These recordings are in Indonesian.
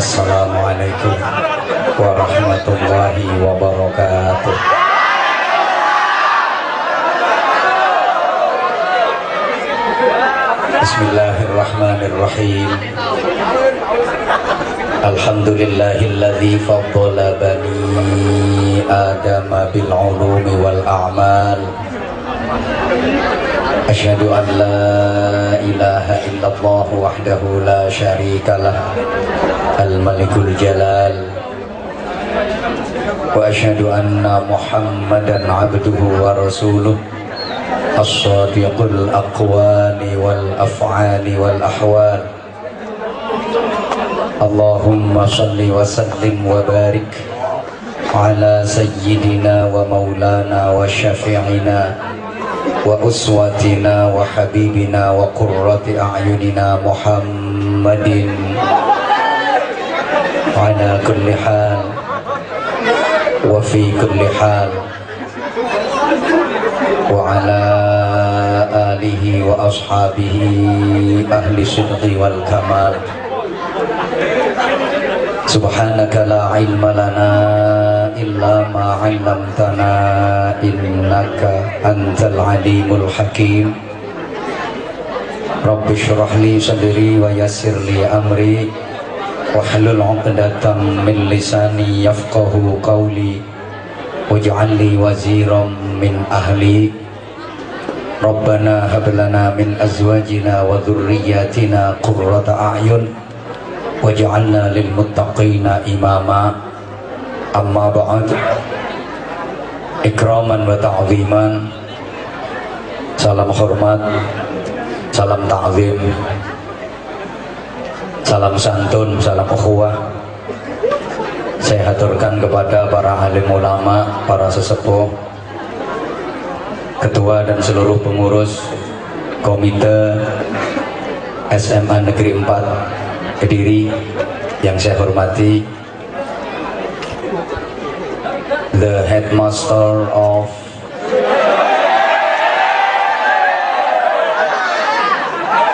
Assalamualaikum warahmatullahi wabarakatuh. Bismillahirrahmanirrahim. Alhamdulillahilladzi faddala bani adama bil ulumi wal a'mal. Asyhadu an la ilaha illallah wahdahu la syarikalah al-malikul jalal wa asyhadu anna muhammadan abduhu wa rasuluh as-sadiqul aqwali wal af'ali wal ahwal. Allahumma salli wa sallim wa barik ala sayyidina wa maulana wa syafi'ina wa uswatina wa habibina wa qurrati a'yunina Muhammadin ala kulli hal wa fi kulli hal wa ala alihi wa ashabihi ahli sidqi wal kamal. Subhanaka la ilma lana illa ma 'allamtana innaka antal alimul hakim. Rabbi shrah li sadri wa yassir li amri wahlul 'uqdatam min lisani yafqahu qawli waj'al li waziran min ahli. Rabbana hab lana min azwajina wa dhurriyyatina qurrata a'yun waj'alna lil muttaqina imama. Amma ba'd. Ikraman wa ta'ziman. Salam hormat, salam ta'zim, salam santun, salam ukhuwah saya haturkan kepada para alim ulama, para sesepuh, ketua dan seluruh pengurus komite SMA Negeri 4 Kediri yang saya hormati, the headmaster of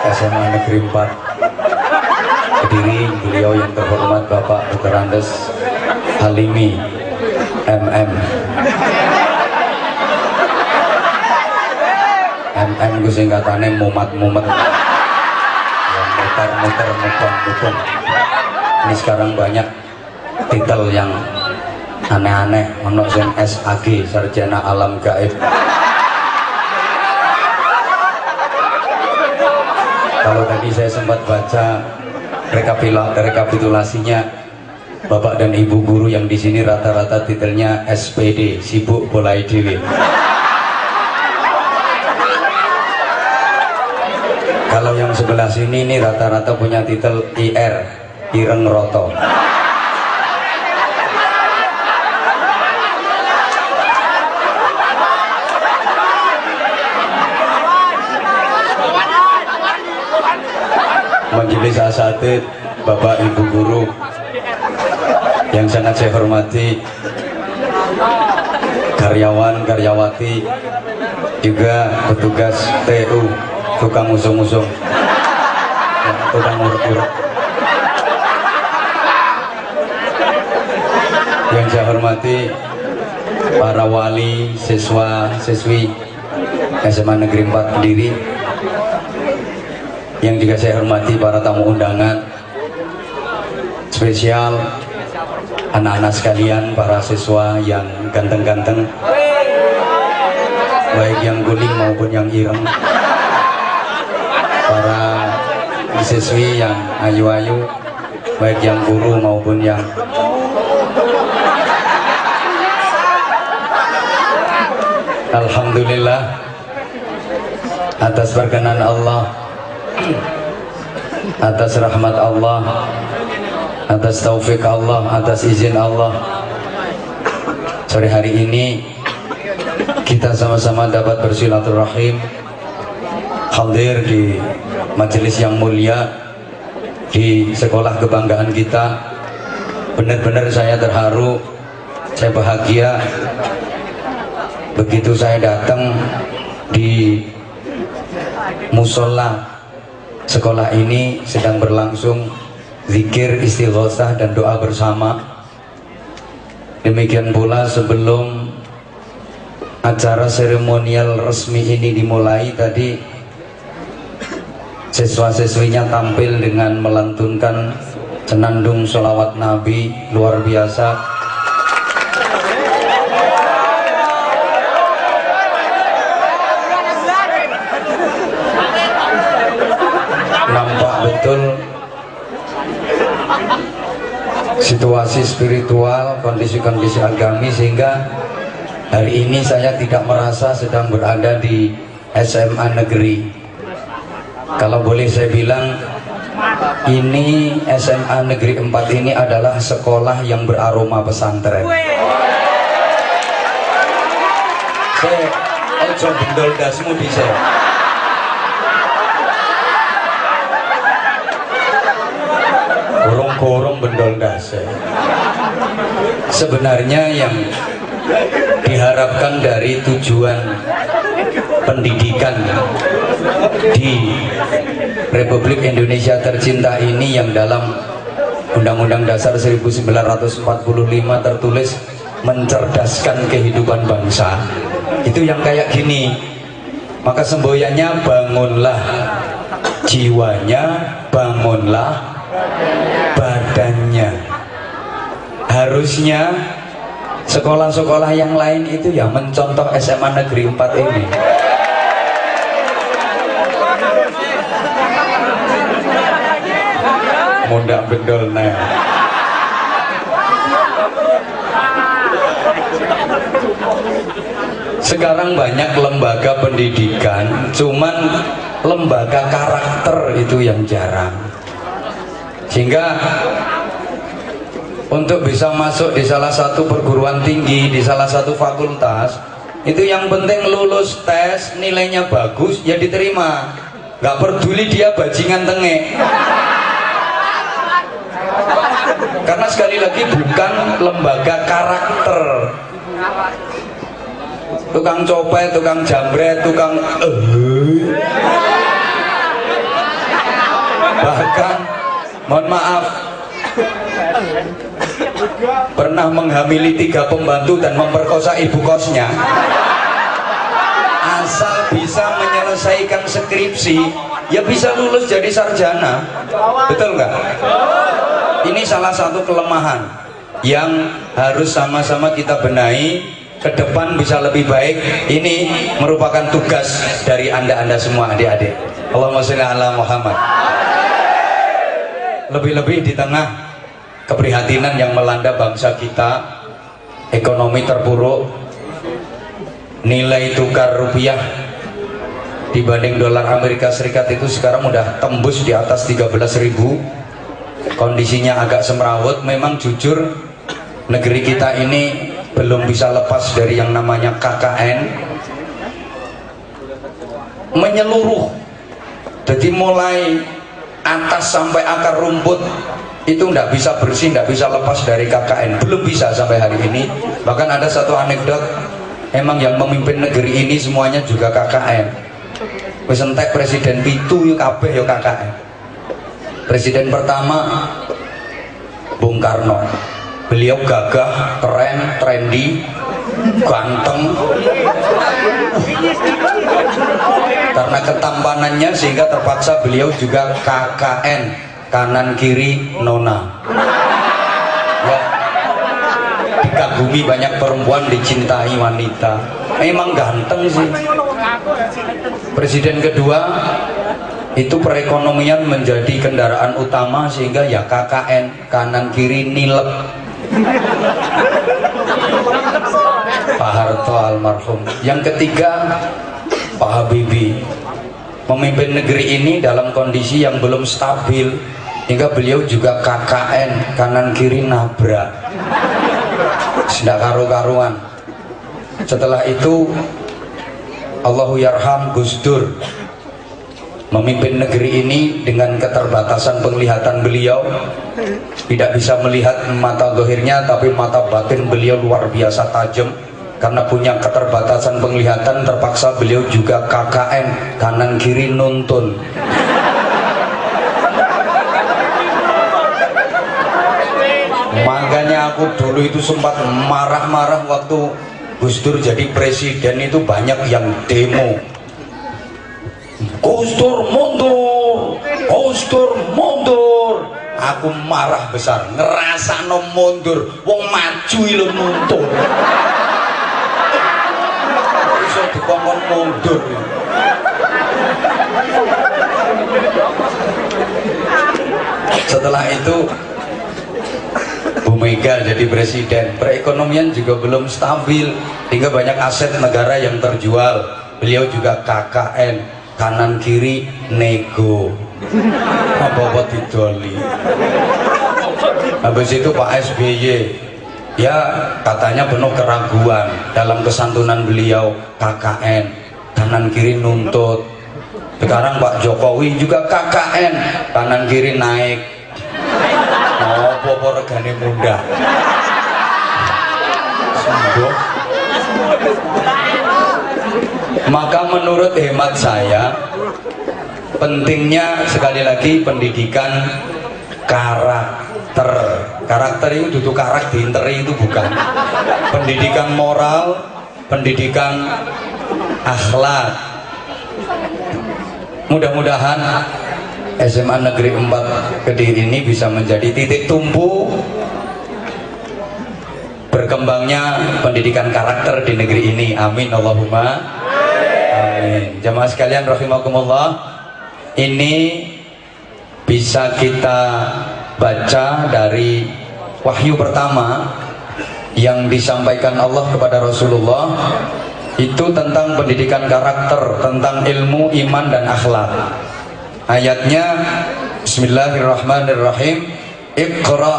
SMA Negeri 4 Kediri, beliau yang terhormat Bapak Dr. Andes Halimi MM. MM ku singkatannya mumat-mumet, muter-muter, mubang-mubang. Ini sekarang banyak titel yang aneh-aneh, ono sing SAG, Sarjana Alam Gaib. Kalau tadi saya sempat baca rekapitulasinya, Bapak dan Ibu guru yang di sini rata-rata titelnya SPD, sibuk bolai dewe. Kalau yang sebelah sini ini rata-rata punya titel IR, Ireng Roto. Majelis Asatid, Bapak Ibu guru yang sangat saya hormati, karyawan, karyawati, juga petugas TU, tukang usung-usung, tukang urut-urut. Yang saya hormati para wali, siswa, siswi SMA Negeri 4 Kediri. Yang juga saya hormati para tamu undangan spesial, anak-anak sekalian, para siswa yang ganteng-ganteng, baik yang guling maupun yang ireng, para siswi yang ayu-ayu, baik yang guru maupun yang alhamdulillah atas perkenan Allah, atas rahmat Allah, atas taufik Allah, atas izin Allah, sore hari ini kita sama-sama dapat bersilaturahim, hadir di majelis yang mulia, di sekolah kebanggaan kita. Benar-benar saya terharu, saya bahagia begitu saya datang di musola sekolah ini sedang berlangsung zikir, istighosah dan doa bersama. Demikian pula sebelum acara seremonial resmi ini dimulai tadi, siswa-siswinya tampil dengan melantunkan senandung sholawat Nabi luar biasa. Nampak betul situasi spiritual, kondisi-kondisi agami, sehingga hari ini saya tidak merasa sedang berada di SMA negeri. Kalau boleh saya bilang, ini SMA negeri 4 ini adalah sekolah yang beraroma pesantren. Saya ojo bendol dasmu di saya. Gorong bendol dasar. Sebenarnya yang diharapkan dari tujuan pendidikan di Republik Indonesia tercinta ini, yang dalam Undang-Undang Dasar 1945 tertulis mencerdaskan kehidupan bangsa, itu yang kayak gini. Maka semboyannya bangunlah jiwanya, bangunlah badannya. Harusnya sekolah-sekolah yang lain itu ya mencontoh SMA negeri 4 ini. Mundak bendol nah. Sekarang banyak lembaga pendidikan, cuman lembaga karakter itu yang jarang. Sehingga untuk bisa masuk di salah satu perguruan tinggi, di salah satu fakultas, itu yang penting lulus tes, nilainya bagus, ya diterima. Gak peduli dia bajingan tengek. Karena sekali lagi bukan lembaga karakter. Tukang copet, tukang jambret, tukang bahkan mohon maaf, pernah menghamili 3 pembantu dan memperkosa ibu kosnya, asal bisa menyelesaikan skripsi, ya bisa lulus jadi sarjana. Betul nggak? Ini salah satu kelemahan yang harus sama-sama kita benahi. Ke depan bisa lebih baik. Ini merupakan tugas dari anda-anda semua, adik-adik. Allahumma sholli ala Muhammad. Lebih-lebih di tengah keprihatinan yang melanda bangsa kita, ekonomi terpuruk, nilai tukar rupiah dibanding dolar Amerika Serikat itu sekarang udah tembus di atas 13.000. Kondisinya agak semrawut. Memang jujur negeri kita ini belum bisa lepas dari yang namanya KKN menyeluruh. Jadi mulai atas sampai akar rumput itu tidak bisa bersih, tidak bisa lepas dari KKN. Belum bisa sampai hari ini. Bahkan ada satu anekdot, emang yang memimpin negeri ini semuanya juga KKN. Wis entek presiden pitu yo kabeh yo KKN. Presiden pertama Bung Karno. Beliau gagah, keren, trendy, ganteng. Karena ketampanannya sehingga terpaksa beliau juga KKN, kanan kiri nona. Ya, dikagumi banyak perempuan, dicintai wanita. Memang ganteng sih. Presiden kedua itu perekonomian menjadi kendaraan utama sehingga ya KKN, kanan kiri nilep. Pak Harto almarhum. Yang ketiga Pak Habibie, memimpin negeri ini dalam kondisi yang belum stabil hingga beliau juga KKN, kanan kiri nabrak, tidak karu-karuan. Setelah itu Allahu yarham Gus Dur, memimpin negeri ini dengan keterbatasan penglihatan beliau, tidak bisa melihat mata zahirnya, tapi mata batin beliau luar biasa tajam. Karena punya keterbatasan penglihatan, terpaksa beliau juga KKN, kanan kiri nuntun. aku dulu itu sempat marah-marah waktu Gus Dur jadi presiden, itu banyak yang demo. Gus Dur mundur, Gus Dur mundur. Aku marah besar, ngerasa no mundur, wong maju lo nuntun. Bisa dikongkon mundur. Setelah itu Bu Mega jadi presiden, perekonomian juga belum stabil, sehingga banyak aset negara yang terjual. Beliau juga KKN, kanan kiri nego, apa-apa didoli. Habis itu Pak SBY, ya katanya penuh keraguan dalam kesantunan beliau, KKN, kanan kiri nuntut. Sekarang Pak Jokowi juga KKN, kanan kiri naik. Apa-apa regane muda. Sembuh. Maka menurut hemat saya, pentingnya sekali lagi pendidikan karakter. Karakter itu duduk karak diinteri itu bukan. Pendidikan moral, pendidikan akhlak. Mudah-mudahan SMA Negeri 4 Kediri ini bisa menjadi titik tumpu berkembangnya pendidikan karakter di negeri ini. Amin Allahumma amin. Jamaah sekalian rahimakumullah, ini bisa kita baca dari wahyu pertama yang disampaikan Allah kepada Rasulullah, itu tentang pendidikan karakter, tentang ilmu, iman dan akhlak. Ayatnya Bismillahirrahmanirrahim. Iqra.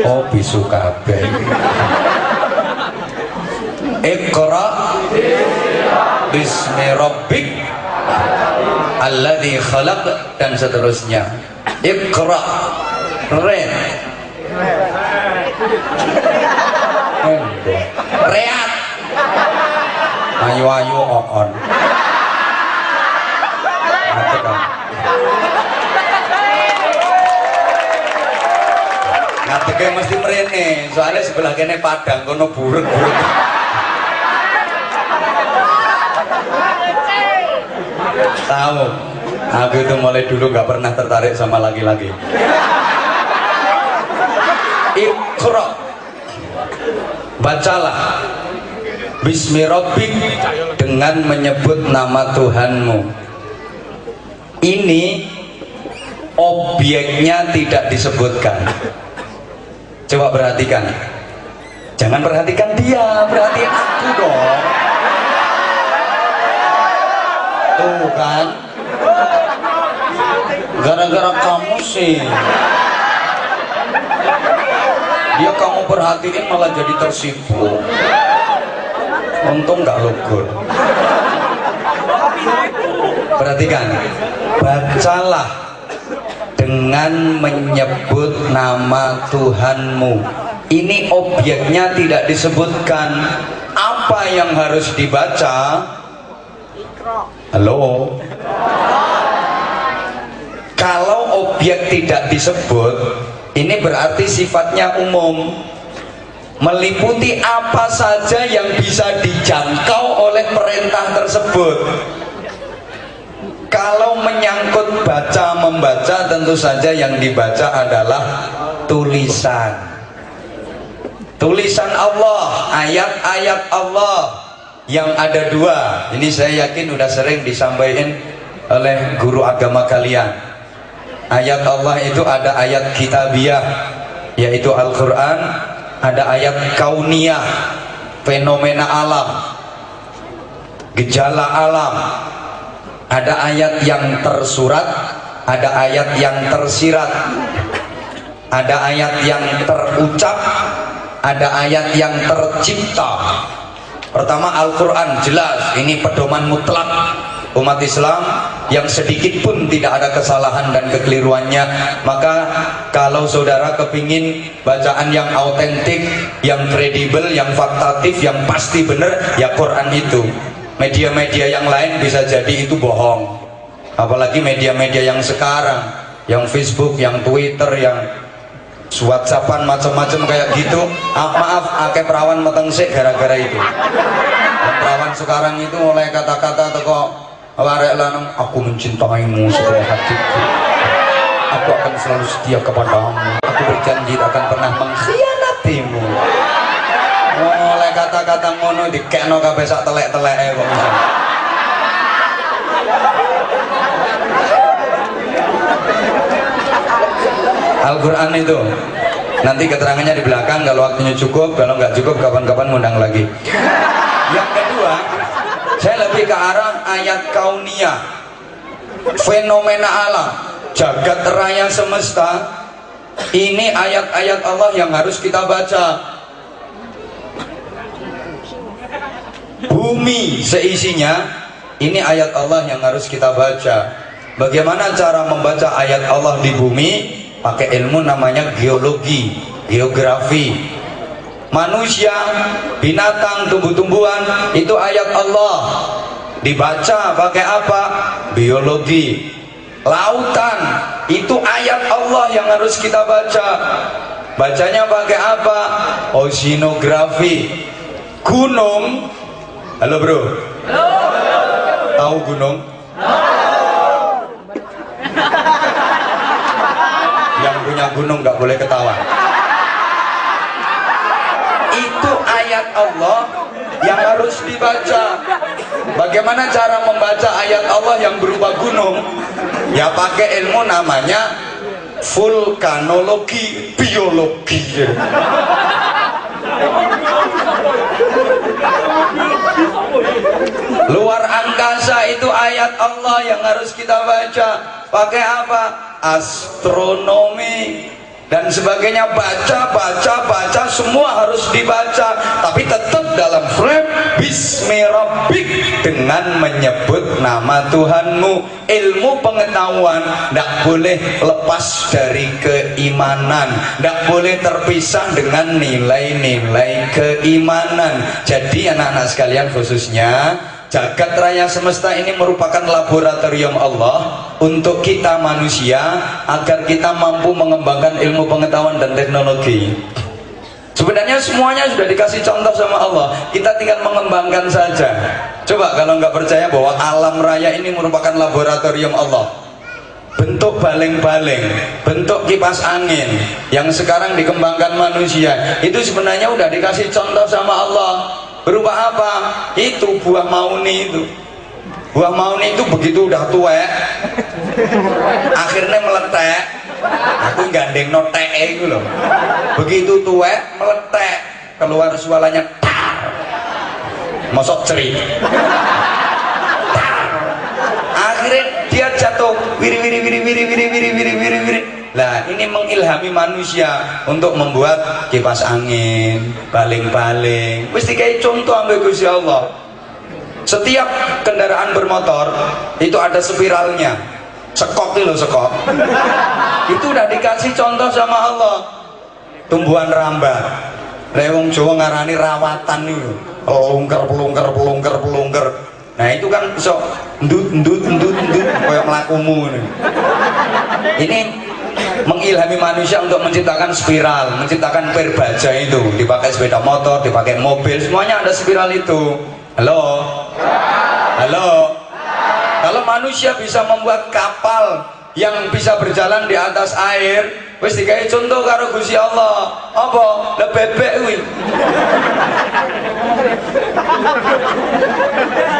Oh bisu kabeh. Iqra bismi rabbik alladzi khalaq, dan seterusnya. Iqra. Ren. Reat. Ayu-ayu on. Ngadege mesti mrene, soalnya sebelah kene Padang kono burek-burek. Tahu, aku itu mulai dulu nggak pernah tertarik sama laki-laki. Iqra, bacalah Bismi Rabbik, dengan menyebut nama Tuhanmu. Ini objeknya tidak disebutkan. Coba perhatikan. Jangan perhatikan dia, perhatikan aku dong. Tuh kan, gara-gara kamu sih dia kamu perhatiin malah jadi tersibuk. Untung nggak logur. Perhatikan, bacalah dengan menyebut nama Tuhanmu. Ini objeknya tidak disebutkan. Apa yang harus dibaca? Halo? Kalau objek tidak disebut, ini berarti sifatnya umum, meliputi apa saja yang bisa dijangkau oleh perintah tersebut. Kalau menyangkut baca membaca, tentu saja yang dibaca adalah tulisan Allah, ayat-ayat Allah yang ada dua. Ini saya yakin udah sering disampaikan oleh guru agama kalian. Ayat Allah itu ada ayat kitabiah, yaitu Al-Quran, ada ayat kauniyah, fenomena alam, gejala alam. Ada ayat yang tersurat, ada ayat yang tersirat, ada ayat yang terucap, ada ayat yang tercipta. Pertama Al-Quran, jelas ini pedoman mutlak umat Islam, yang sedikit pun tidak ada kesalahan dan kekeliruannya. Maka kalau saudara kepingin bacaan yang autentik, yang kredibel, yang faktatif, yang pasti benar, ya Quran itu. Media-media yang lain bisa jadi itu bohong, apalagi media-media yang sekarang, yang Facebook, yang Twitter, yang WhatsAppan macam-macam kayak gitu. Maaf, akeh perawan meteng sik gara-gara itu. Dan perawan sekarang itu oleh kata-kata teko arek lanang, aku mencintaimu sepenuh hatiku, aku akan selalu setia kepadamu, aku berjanji tak akan pernah mengkhianatimu. Oleh kata-kata ngono dikekno kabeh sak telek-teleke kok bisa. Al-Quran itu nanti keterangannya di belakang kalau waktunya cukup, kalau nggak cukup kapan-kapan ngundang lagi. Yang kedua, saya lebih ke arah ayat kauniyah, fenomena alam, jagat raya semesta. Ini ayat-ayat Allah yang harus kita baca. Bumi seisinya, ini ayat Allah yang harus kita baca. Bagaimana cara membaca ayat Allah di bumi? Pakai ilmu namanya geologi, geografi. Manusia, binatang, tumbuh-tumbuhan, itu ayat Allah. Dibaca pakai apa? Biologi. Lautan, itu ayat Allah yang harus kita baca. Bacanya pakai apa? Oceanografi. Gunung, halo bro. Halo. Tahu gunung? Yang punya gunung nggak boleh ketawa. Itu ayat Allah yang harus dibaca. Bagaimana cara membaca ayat Allah yang berupa gunung? Ya pakai ilmu namanya vulkanologi, biologi. Luar angkasa itu ayat Allah yang harus kita baca. Pakai apa? Astronomi dan sebagainya. Baca semua harus dibaca, tapi tetap dalam frame Bismi Rabbik, dengan menyebut nama Tuhanmu. Ilmu pengetahuan tidak boleh lepas dari keimanan, tidak boleh terpisah dengan nilai-nilai keimanan. Jadi anak-anak sekalian, khususnya jagat raya semesta ini merupakan laboratorium Allah untuk kita manusia agar kita mampu mengembangkan ilmu pengetahuan dan teknologi. Sebenarnya semuanya sudah dikasih contoh sama Allah, kita tinggal mengembangkan saja. Coba kalau nggak percaya bahwa alam raya ini merupakan laboratorium Allah. Bentuk baling-baling, bentuk kipas angin yang sekarang dikembangkan manusia, itu sebenarnya udah dikasih contoh sama Allah. Berupa apa? Itu buah mauni itu. Buah mauni itu begitu udah tuwek, akhirnya meletek. Aku gandeng notek itu loh. Begitu tuwek meletek, keluar suaranya mosok cerit. Akhirnya dia jatuh wiri. Nah, ini mengilhami manusia untuk membuat kipas angin, baling-baling. Mesti kayak contoh ambil Gusti Allah. Setiap kendaraan bermotor itu ada spiralnya. Sekok itu loh, sekok. Itu udah dikasih contoh sama Allah. Tumbuhan rambat. Lewong Jawa ngarani rawatan itu. Pelungker. Nah, itu kan sok ndut kayak melakumu ini. Ini mengilhami manusia untuk menciptakan spiral, menciptakan perbaja itu, dipakai sepeda motor, dipakai mobil, semuanya ada spiral itu. Halo. Kalau manusia bisa membuat kapal yang bisa berjalan di atas air, wis digawe contoh karo Gusti Allah. Apa? Le bebek kuwi.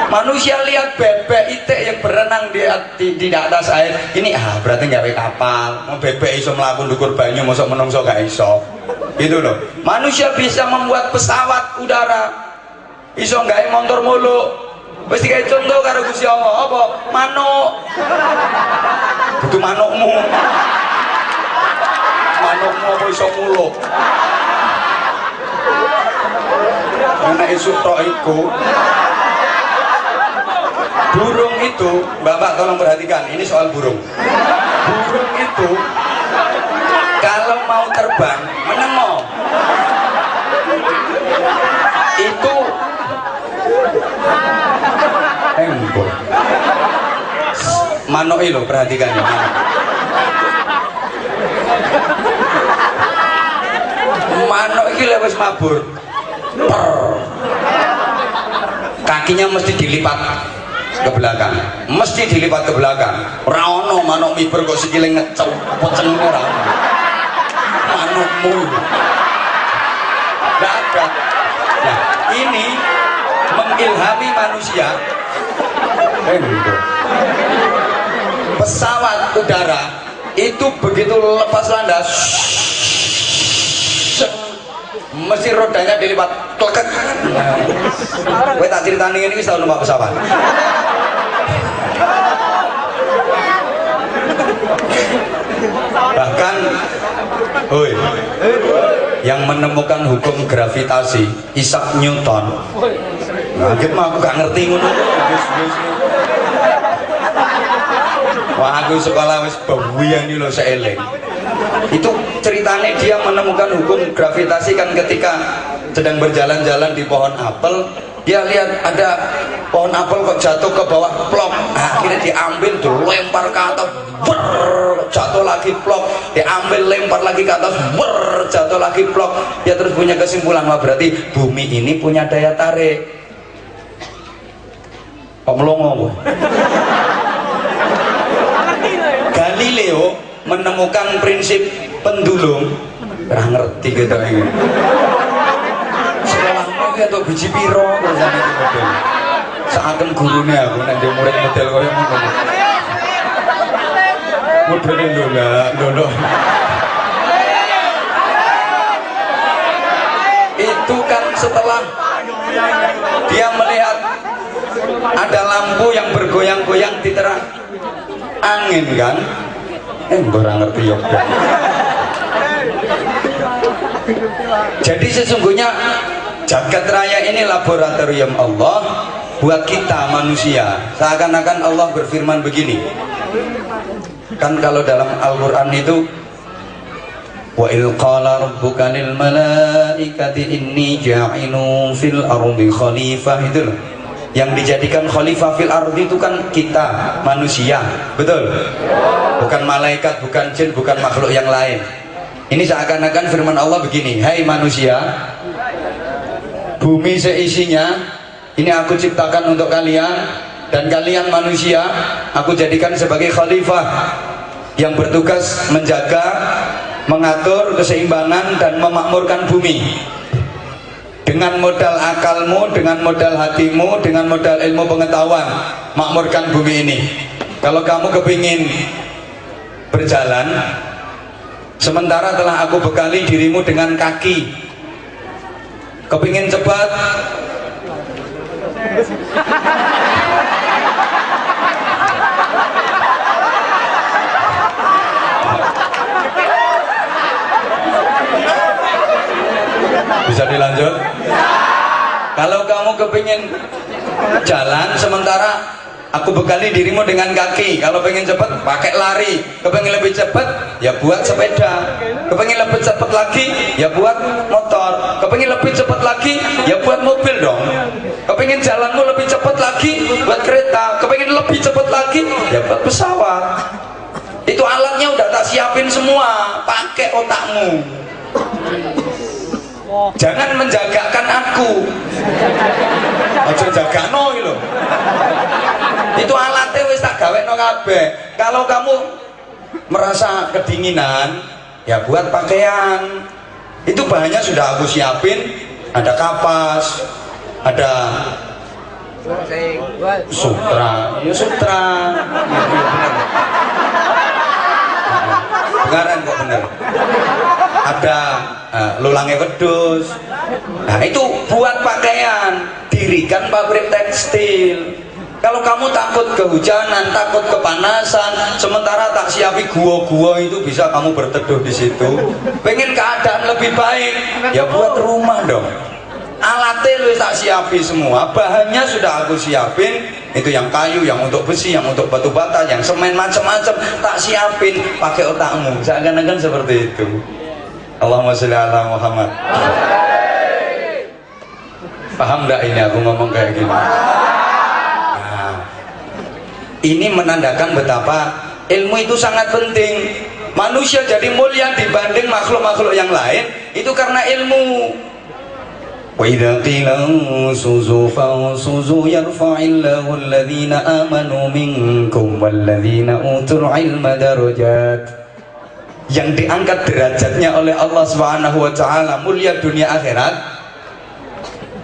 Manusia lihat bebek itik yang berenang di atas air. Ini berarti gawe kapal. Mau bebek iso mlaku ndukur banyu, mosok menungso gak iso. Gitu loh. Manusia bisa membuat pesawat udara. Iso gawe motor muluk. Wis digawe contoh karo Gusti Allah. Apa? Manuk. Kudu manukmu. Manukmu apa iso muluk? Nek iso tok iku. Burung itu, Bapak tolong perhatikan, ini soal burung. Burung itu kalau mau terbang menengok, itu manuk itu perhatikan ya. wis mabur. Kakinya mesti dilipat ke belakang, mesti dilipat ke belakang. Ora ono manuk miber kok sikile ngecep poceng ora ono. Manukmu enggak ada. Nah, ini mengilhami manusia. Pesawat udara itu begitu lepas landas mesti rodanya dilipat kleket. Kowe tak critani ngene iki tau numpak pesawat. Bahkan yang menemukan hukum gravitasi Isaac Newton. Nah, aku gak ngerti ngono. Wah, aku sekolah wis bawian iki lho seeling. Itu ceritanya dia menemukan hukum gravitasi kan ketika sedang berjalan-jalan di pohon apel, dia lihat ada pohon apel kok jatuh ke bawah, plok. Akhirnya diambil tuh, lempar ke atas, jatuh lagi, plok. Diambil, lempar lagi ke atas, jatuh lagi, plok. Dia terus punya kesimpulan, wah berarti bumi ini punya daya tarik. Kok melongo? Galileo menemukan prinsip pendulum. Ora ngerti gitu ini. Sekolahmu ki entuk biji piro rasane iki model. Saken gurune aku nek ndek murid model koyo ngono. Modele lho. Itu kan setelah dia melihat ada lampu yang bergoyang-goyang di terang angin kan. Ora ngerti ya. Jadi sesungguhnya jagat raya ini laboratorium Allah buat kita manusia. Seakan-akan Allah berfirman begini. Kan kalau dalam Al-Qur'an itu wa il qala rabbuka lil malaikati inni ja'ilun fil ardi khalifah, itu loh. Yang dijadikan khalifah fil ardi itu kan kita manusia, betul? Bukan malaikat, bukan jin, bukan makhluk yang lain. Ini seakan-akan firman Allah begini, hai manusia, bumi seisinya ini aku ciptakan untuk kalian, dan kalian manusia aku jadikan sebagai khalifah yang bertugas menjaga, mengatur keseimbangan dan memakmurkan bumi. Dengan modal akalmu, dengan modal hatimu, dengan modal ilmu pengetahuan, makmurkan bumi ini. Kalau kamu kepingin berjalan, sementara telah aku bekali dirimu dengan kaki. Kepingin cepat, bisa dilanjut? Kalau kamu kepingin jalan, sementara aku bekali dirimu dengan kaki. Kalau pengen cepat, pakai lari. Kepingin lebih cepat, ya buat sepeda. Kepingin lebih cepat lagi, ya buat motor. Kepingin lebih cepat lagi, ya buat mobil dong. Kepingin jalanmu lebih cepat lagi, buat kereta. Kepingin lebih cepat lagi, ya buat pesawat. Itu alatnya udah tak siapin semua. Pakai otakmu. Jangan menjagakan aku. Aja jagano lho. Itu alatnya wis tak gawekno kabeh. Kalau kamu merasa kedinginan, ya buat pakaian. Itu bahannya sudah aku siapin. Ada kapas, ada sutra. Ya sutra. Beneran kok bener. Ada lulangnya wedus. Nah itu buat pakaian. Dirikan pabrik tekstil. Kalau kamu takut kehujanan, takut kepanasan, sementara tak siapi gua-gua itu bisa kamu berteduh di situ. Pengen keadaan lebih baik, ya buat rumah dong. Alatnya lu tak siapi semua, bahannya sudah aku siapin. Itu yang kayu, yang untuk besi, yang untuk batu bata, yang semen, macam-macam tak siapin. Pakai otakmu, seakan-akan seperti itu. Allahumma sholli ala Muhammad. Paham gak ini aku ngomong kayak gini? Nah, ini menandakan betapa ilmu itu sangat penting. Manusia jadi mulia dibanding makhluk-makhluk yang lain itu karena ilmu. Wa idza qila suzu fansuzu yarfa'illahu alladhina amanu minkum walladhina utul ilma darajat. Yang diangkat derajatnya oleh Allah Subhanahu wa taala, mulia dunia akhirat.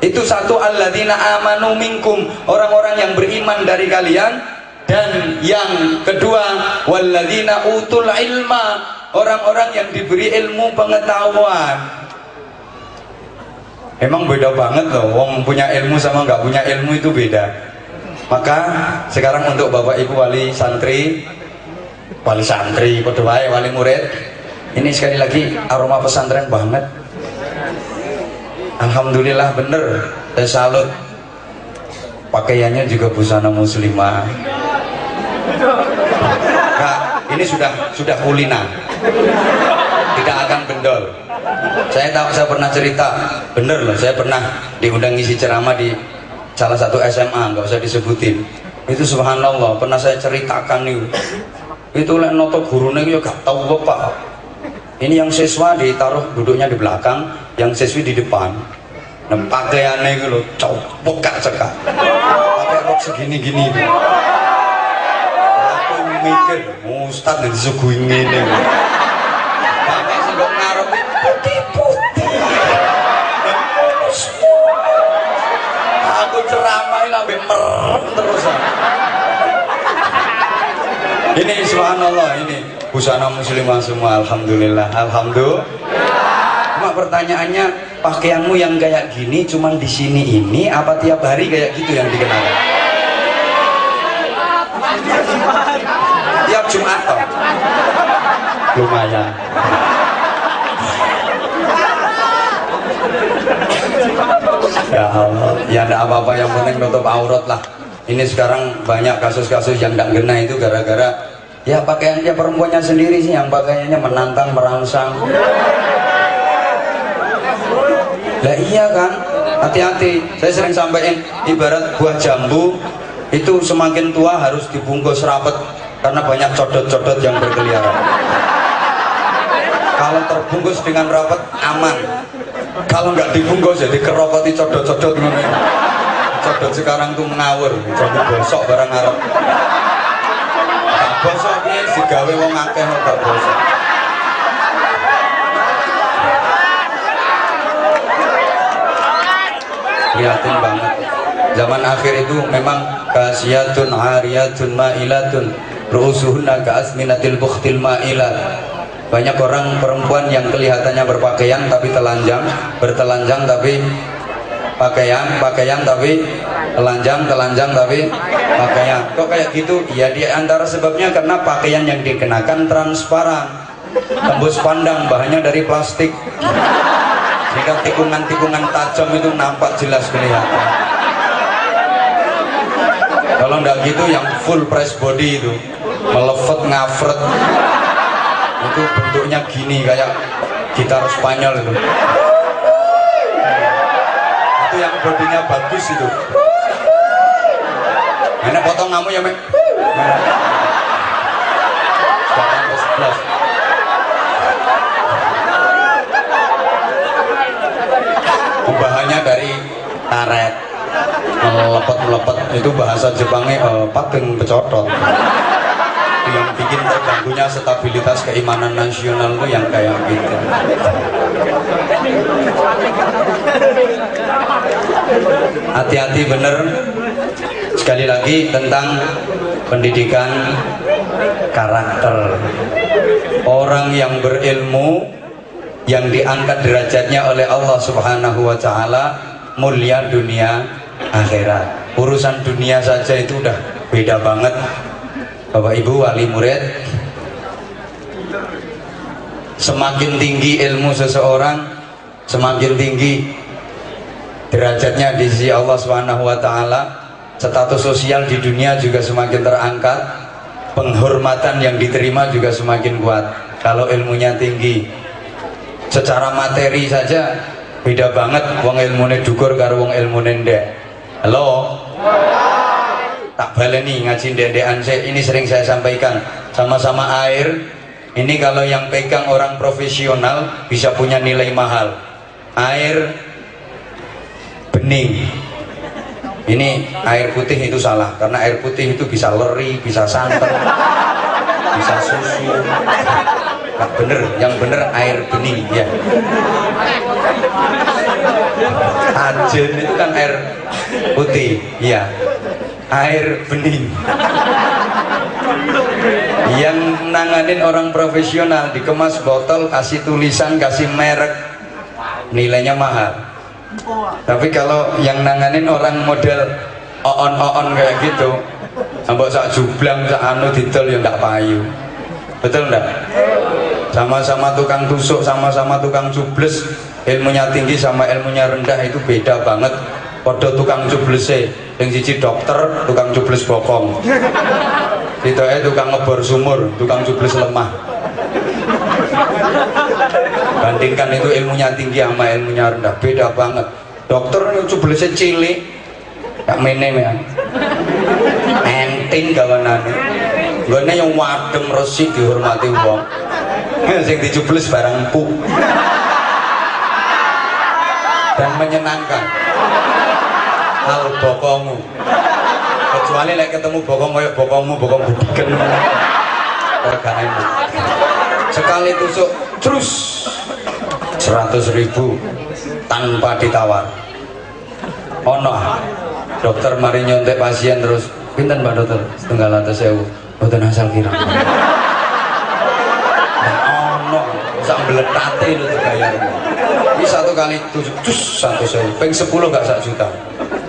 Itu satu, alladzina amanu minkum, orang-orang yang beriman dari kalian, dan yang kedua walladzina utul ilma, orang-orang yang diberi ilmu pengetahuan. Emang beda banget loh, wong punya ilmu sama nggak punya ilmu itu beda. Maka sekarang untuk Bapak Ibu wali santri, wali murid, ini sekali lagi aroma pesantren banget. Alhamdulillah, bener, saya salut. Pakaiannya juga busana muslimah. Nah, ini sudah kulina, tidak akan bendol. Saya tahu, saya pernah cerita, bener loh, saya pernah diundang ngisi ceramah di salah satu SMA, nggak usah disebutin. Itu subhanallah, pernah saya ceritakan itu lek noto gurune yo gak tahu apa. Ini yang siswa ditaruh duduknya di belakang, yang siswi di depan. Nah, pakaiannya itu loh, cekak, pakai rok segini-gini. Aku mikir, Ustadz yang disuguhin ini. Bapak sedang ngarep putih-putih. Aku ceramain sampai merem terus. Ini subhanallah, ini busana muslimah semua, alhamdulillah. Cuma pertanyaannya, pakaianmu yang kayak gini cuman di sini ini apa tiap hari kayak gitu yang dikenakan? Tiap Jumat toh? Lumayan. Ya Allah, ya enggak apa-apa, yang penting nutup aurat lah. Ini sekarang banyak kasus-kasus yang tidak kena itu gara-gara ya pakaiannya perempuannya sendiri sih yang pakaiannya menantang, merangsang. Lah iya kan, hati-hati. Saya sering sampaikan, ibarat buah jambu itu semakin tua harus dibungkus rapet karena banyak codot-codot yang berkeliaran. Kalau terbungkus dengan rapet aman, kalau nggak dibungkus jadi kerokoti codot-codot. Codot sekarang tuh ngawur, jadi bosok barang Arab. Tak bosok ini digawe wong akeh tak bosok. Prihatin banget. Zaman akhir itu memang kasiyatun hariyatun ma'ilatun ru'usuhunna ka'asminatil bukhtil ma'ilat. Banyak orang perempuan yang kelihatannya berpakaian tapi telanjang, bertelanjang tapi pakaian tapi telanjang tapi pakaian. Kok kayak gitu? Ya di antara sebabnya karena pakaian yang dikenakan transparan, tembus pandang, bahannya dari plastik, sehingga tikungan-tikungan tajam itu nampak jelas kelihatan. Kalau enggak gitu yang full press body itu melefet ngafret, itu bentuknya gini kayak gitar Spanyol itu. Itu yang bodinya bagus itu. Enak potong kamu ya, Mek. Sekarang ke 11. Bahannya dari karet, melepet itu bahasa Jepangnya pageng pecotol. Itu yang bikin terganggunya stabilitas keimanan nasional itu yang kayak gitu. Hati-hati bener. Sekali lagi tentang pendidikan karakter. Orang yang berilmu yang diangkat derajatnya oleh Allah Subhanahu wa taala, mulia dunia akhirat. Urusan dunia saja itu udah beda banget. Bapak Ibu wali murid, semakin tinggi ilmu seseorang, semakin tinggi derajatnya di sisi Allah Subhanahu wa taala. Status sosial di dunia juga semakin terangkat, penghormatan yang diterima juga semakin kuat. Kalau ilmunya tinggi, secara materi saja beda banget wong ilmune dhukur karo wong ilmune ndek. Halo, tak baleni ngaji ndendekan sik. Ini sering saya sampaikan, sama-sama air ini kalau yang pegang orang profesional bisa punya nilai mahal. Air bening. Ini air putih itu salah, karena air putih itu bisa leri, bisa santan, bisa susu. Nggak bener, yang bener air bening ya. Ajen itu kan air putih, ya. Air bening. Yang nanganin orang profesional, dikemas botol, kasih tulisan, kasih merek, nilainya mahal. Tapi kalau yang nanganin orang model oon kayak gitu, sampai sak jublang, sak anu didol ya ndak payu. Betul ndak? Sama-sama tukang tusuk, sama-sama tukang cubles, ilmunya tinggi sama ilmunya rendah itu beda banget. Podo tukang cublese, yang siji dokter, tukang cubles bokong. Ditoke tukang ngebor sumur, tukang cubles lemah. Bandingkan itu ilmunya tinggi sama ilmunya rendah, beda banget. Dokter yang cublesnya cilik, gak menem ya, enting gawanane. Gone yang wadem resik dihormati wong. Sing dicubles barang empuk dan menyenangkan. Al bokongu, kecuali lek ketemu bokong kayak bokongmu, bokong budiken organ enak. Sekali tusuk terus 100.000 tanpa ditawar. Ono dokter mari nyontek pasien terus, pinten Pak Dokter? 300.000. Mboten asal kira. Ono sak mbletate lho dibayar. Iki satu kali tusuk cus 100.000, ping 10 gak 1 juta.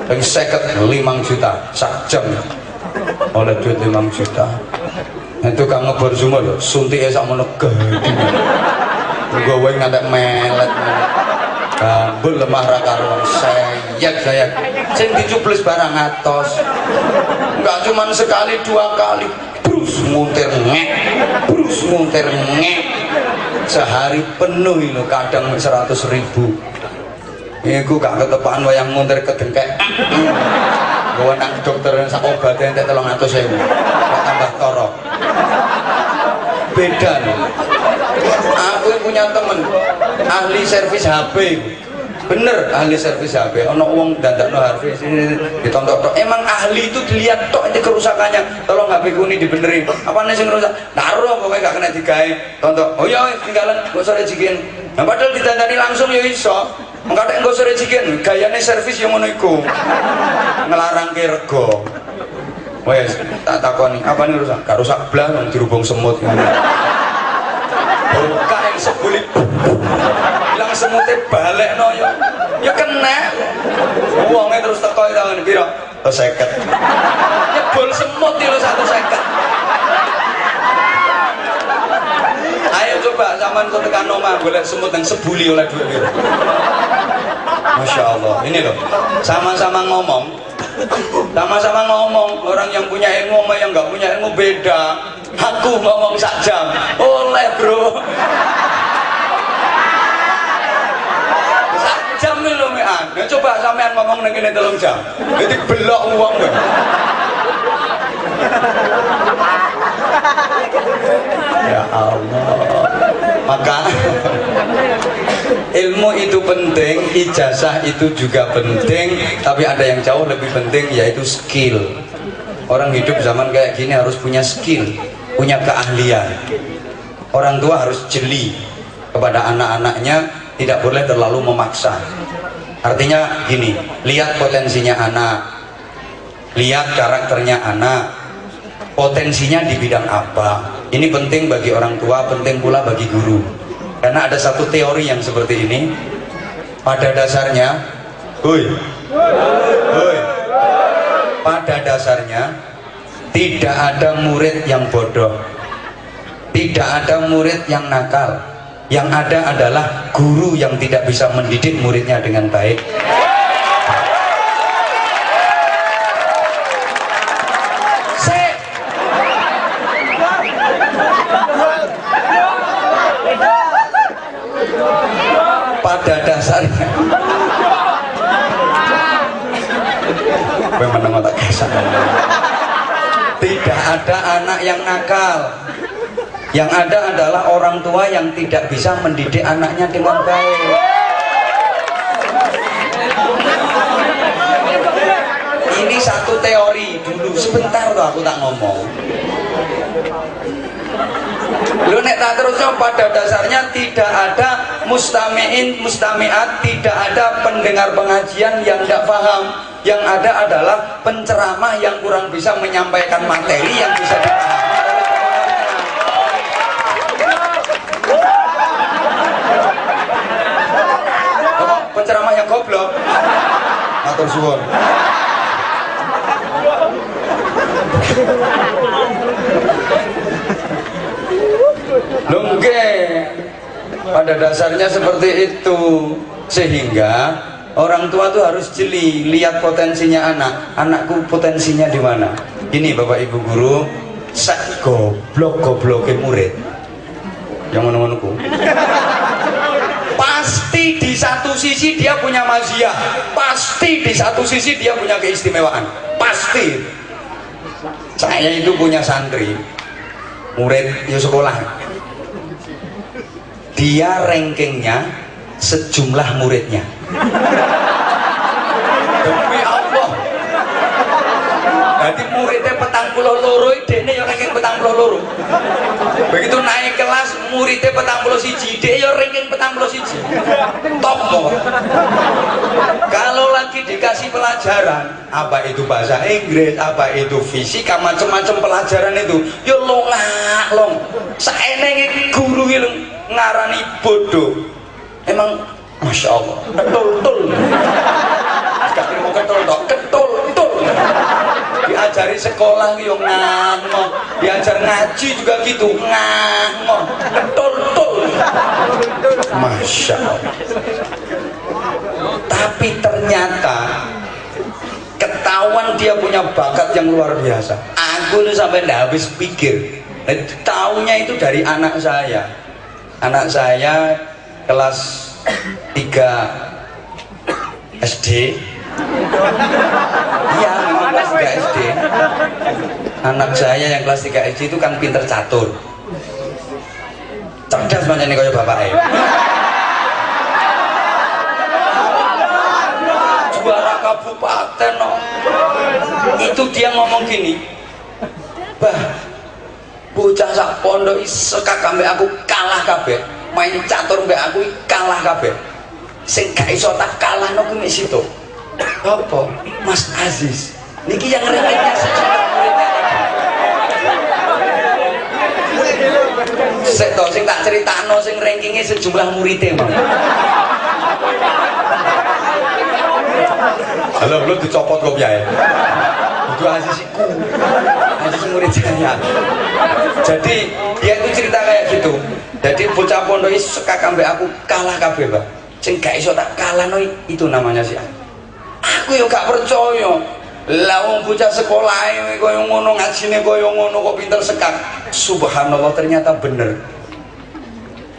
Ping 50 5 juta sak jam. Oleh duit 5 juta. Itu kang ngebor sumur lho, suntike sak mono gedhe. Nggowe ngantek melet. Gambul lemah ra karuan, sayek. Sing dicubles barang atos. Enggak cuman sekali 2 kali. Brus muntir ngek. Sehari penuh lho, kadang 100.000. Iku gak ketepaan wayang muntir kedengkek. Gawe nang dokter sak obate entek 300.000. Kok tambah torok. Beda lho. Aku punya temen ahli servis HP. Bener ahli servis HP. Ono wong dandakno HP ditontok-tok. Emang ahli itu dilihat tok aja kerusakannya. Tolong HP ku ini dibenerin. Apane sing rusak? Naruh pokoknya gak kena digawe. Tontok. Oh iya tinggalan kok sore jigen. Nah padahal ditandani langsung ya iso. Mengkatek engko sore jigen gayane servis yang ngono iku. Ngelarangke rego. Wes tak takoni, apane rusak? Gak rusak blas wong dirubung semut. Buka yang sebulit bilang semutnya balik no ya kena uangnya terus teko itu tangan biro 50 nyebol semut itu 150. Ayo coba zaman kau tekan nomah boleh semut yang sebuli oleh duit biro. Masya Allah, ini loh sama-sama ngomong orang yang punya ilmu sama yang nggak punya ilmu beda. Aku ngomong sak jam oleh bro, sak jam nih lo mean. Nah, coba sampean ngomong neng ini 3 jam, jadi belok uang gue. Ya Allah, maka ilmu itu penting, ijazah itu juga penting, tapi ada yang jauh lebih penting yaitu skill. Orang hidup zaman kayak gini harus punya skill, punya keahlian. Orang tua harus jeli kepada anak-anaknya, tidak boleh terlalu memaksa. Artinya gini, lihat potensinya anak, lihat karakternya anak, potensinya di bidang apa. Ini penting bagi orang tua, penting pula bagi guru. Karena ada satu teori yang seperti ini. Pada dasarnya, pada dasarnya tidak ada murid yang bodoh, tidak ada murid yang nakal. Yang ada adalah guru yang tidak bisa mendidik muridnya dengan baik. Pada dasarnya tidak ada anak yang nakal. Yang ada adalah orang tua yang tidak bisa mendidik anaknya dengan baik. Ini satu teori dulu, sebentar tuh aku tak ngomong. Lu nek tak terusnya, pada dasarnya tidak ada mustami'in, mustami'at, tidak ada pendengar pengajian yang tidak paham. Yang ada adalah penceramah yang kurang bisa menyampaikan materi yang bisa dipahami oleh pendengarnya. Penceramah yang goblok. Matur suwun. Lungge, pada dasarnya seperti itu, sehingga orang tua tuh harus jeli, lihat potensinya anakku potensinya di mana. Ini Bapak Ibu guru, sak goblok-gobloke murid yang ngono-ngonoku. Pasti di satu sisi dia punya maziyah, pasti di satu sisi dia punya keistimewaan, pasti. Saya itu punya santri, murid di sekolah, dia rankingnya sejumlah muridnya. Demi Allah, jadi muridnya 42, dene ya ranking 42. Begitu naik kelas muridnya 41, dia ya ranking 41. Top kok. Kalau lagi dikasih pelajaran, apa itu bahasa Inggris, apa itu fisika, macam-macam pelajaran itu, ya long. Saenenge guru itu ngarani bodoh. Emang Masya Allah, ketul. Gak mau ketul. Diajari sekolah yo ngano, diajar ngaji juga gitu ngano, ketul. Masya Allah. Tapi ternyata ketahuan dia punya bakat yang luar biasa. Aku tuh sampai nggak habis pikir. Taunya itu dari anak saya. Anak saya kelas 3 SD. Iya, memang kelas 3 SD. Anak saya yang kelas 3 SD itu kan pinter catur. Cerdas macam ini kayak bapaknya. Juara kabupaten no. Itu dia ngomong gini, bah, bocah sak pondok sekak ambek aku kalah kabeh, main catur mbek aku kalah kabeh, sing gak iso tak kalah no kuwi situ. Apa? Mas Aziz niki yang rankingnya sejumlah muridnya tadi. Sing tak critakno sing rankingnya sejumlah muridnya Mang. Halo, lu dicopot kok piye? Itu Aziziku, Aziz murid saya. Jadi dia itu cerita kayak gitu. Jadi bocah pondok sekak ambek aku kalah kabeh, Pak. Sing gak iso tak kalah no itu namanya sih. Aku yo gak percaya. Lah wong bocah sekolah koyo ngono, ngajine koyo ngono kok pinter sekak. Subhanallah, ternyata bener.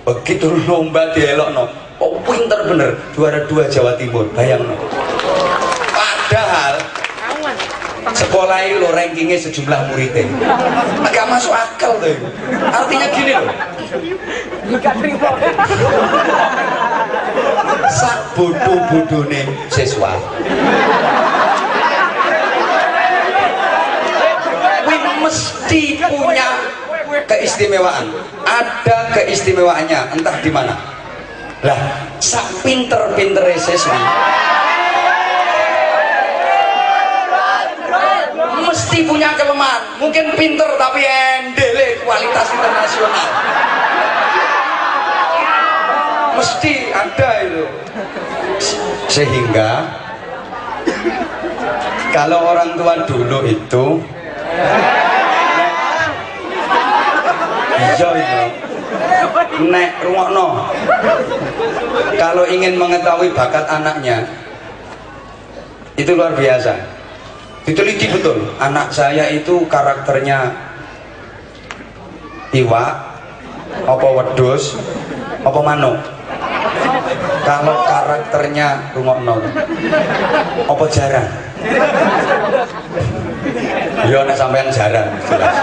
Begitu lomba dielokno, kok pinter bener, juara 2 Jawa Timur. Bayangno. Padahal sekolah itu lo rankingnya sejumlah muridnya. Agak masuk akal tuh. Artinya gini loh. Sak bodoh-bodohnya siswa. Mesti punya keistimewaan. Ada keistimewaannya, entah di mana. Lah, sak pinter-pintere siswa mesti punya kelemahan. Mungkin pinter tapi endele kualitas internasional. Mesti ada itu. Sehingga kalau orang tua dulu itu iya itu nek rungokno, kalau ingin mengetahui bakat anaknya itu luar biasa, diteliti betul. Anak saya itu karakternya iwak apa wedhus apa manuk. Kalau karakternya rungokno apa jarang. Ya nek sampean jarang jelas.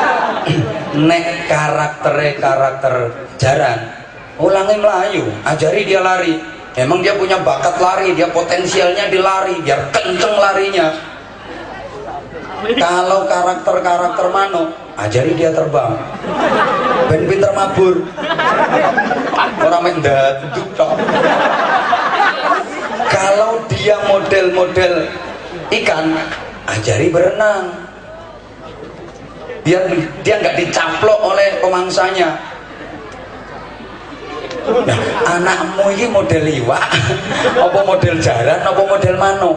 Nek karakter jaran, ulangi melayu, ajari dia lari. Emang dia punya bakat lari, dia potensialnya di lari, biar kenceng larinya. Kalau karakter mano, ajari dia terbang. Ben pinter mabur. Orang mendat tok. Kalau dia model-model ikan, ajari berenang. Biar dia nggak dicaplok oleh pemangsanya. Nah, anakmu ini model iwak, apa model jaran, apa model mano?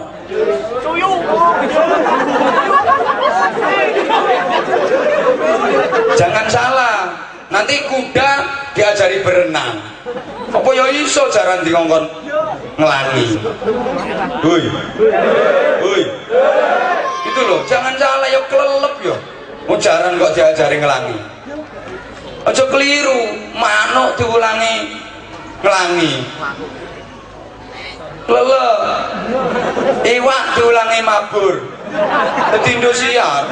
Jangan salah, nanti kuda diajari berenang. Apa ya iso jaran dikongkon ngelangi. Hui. Hui. Itu loh, jangan salah ya kelelep ya. Mau jaran kok diajari ngelangi. Aja keliru, manuk diulangi ngelangi. Kelelep. Iwak diulangi mabur. Dadi Indosiar.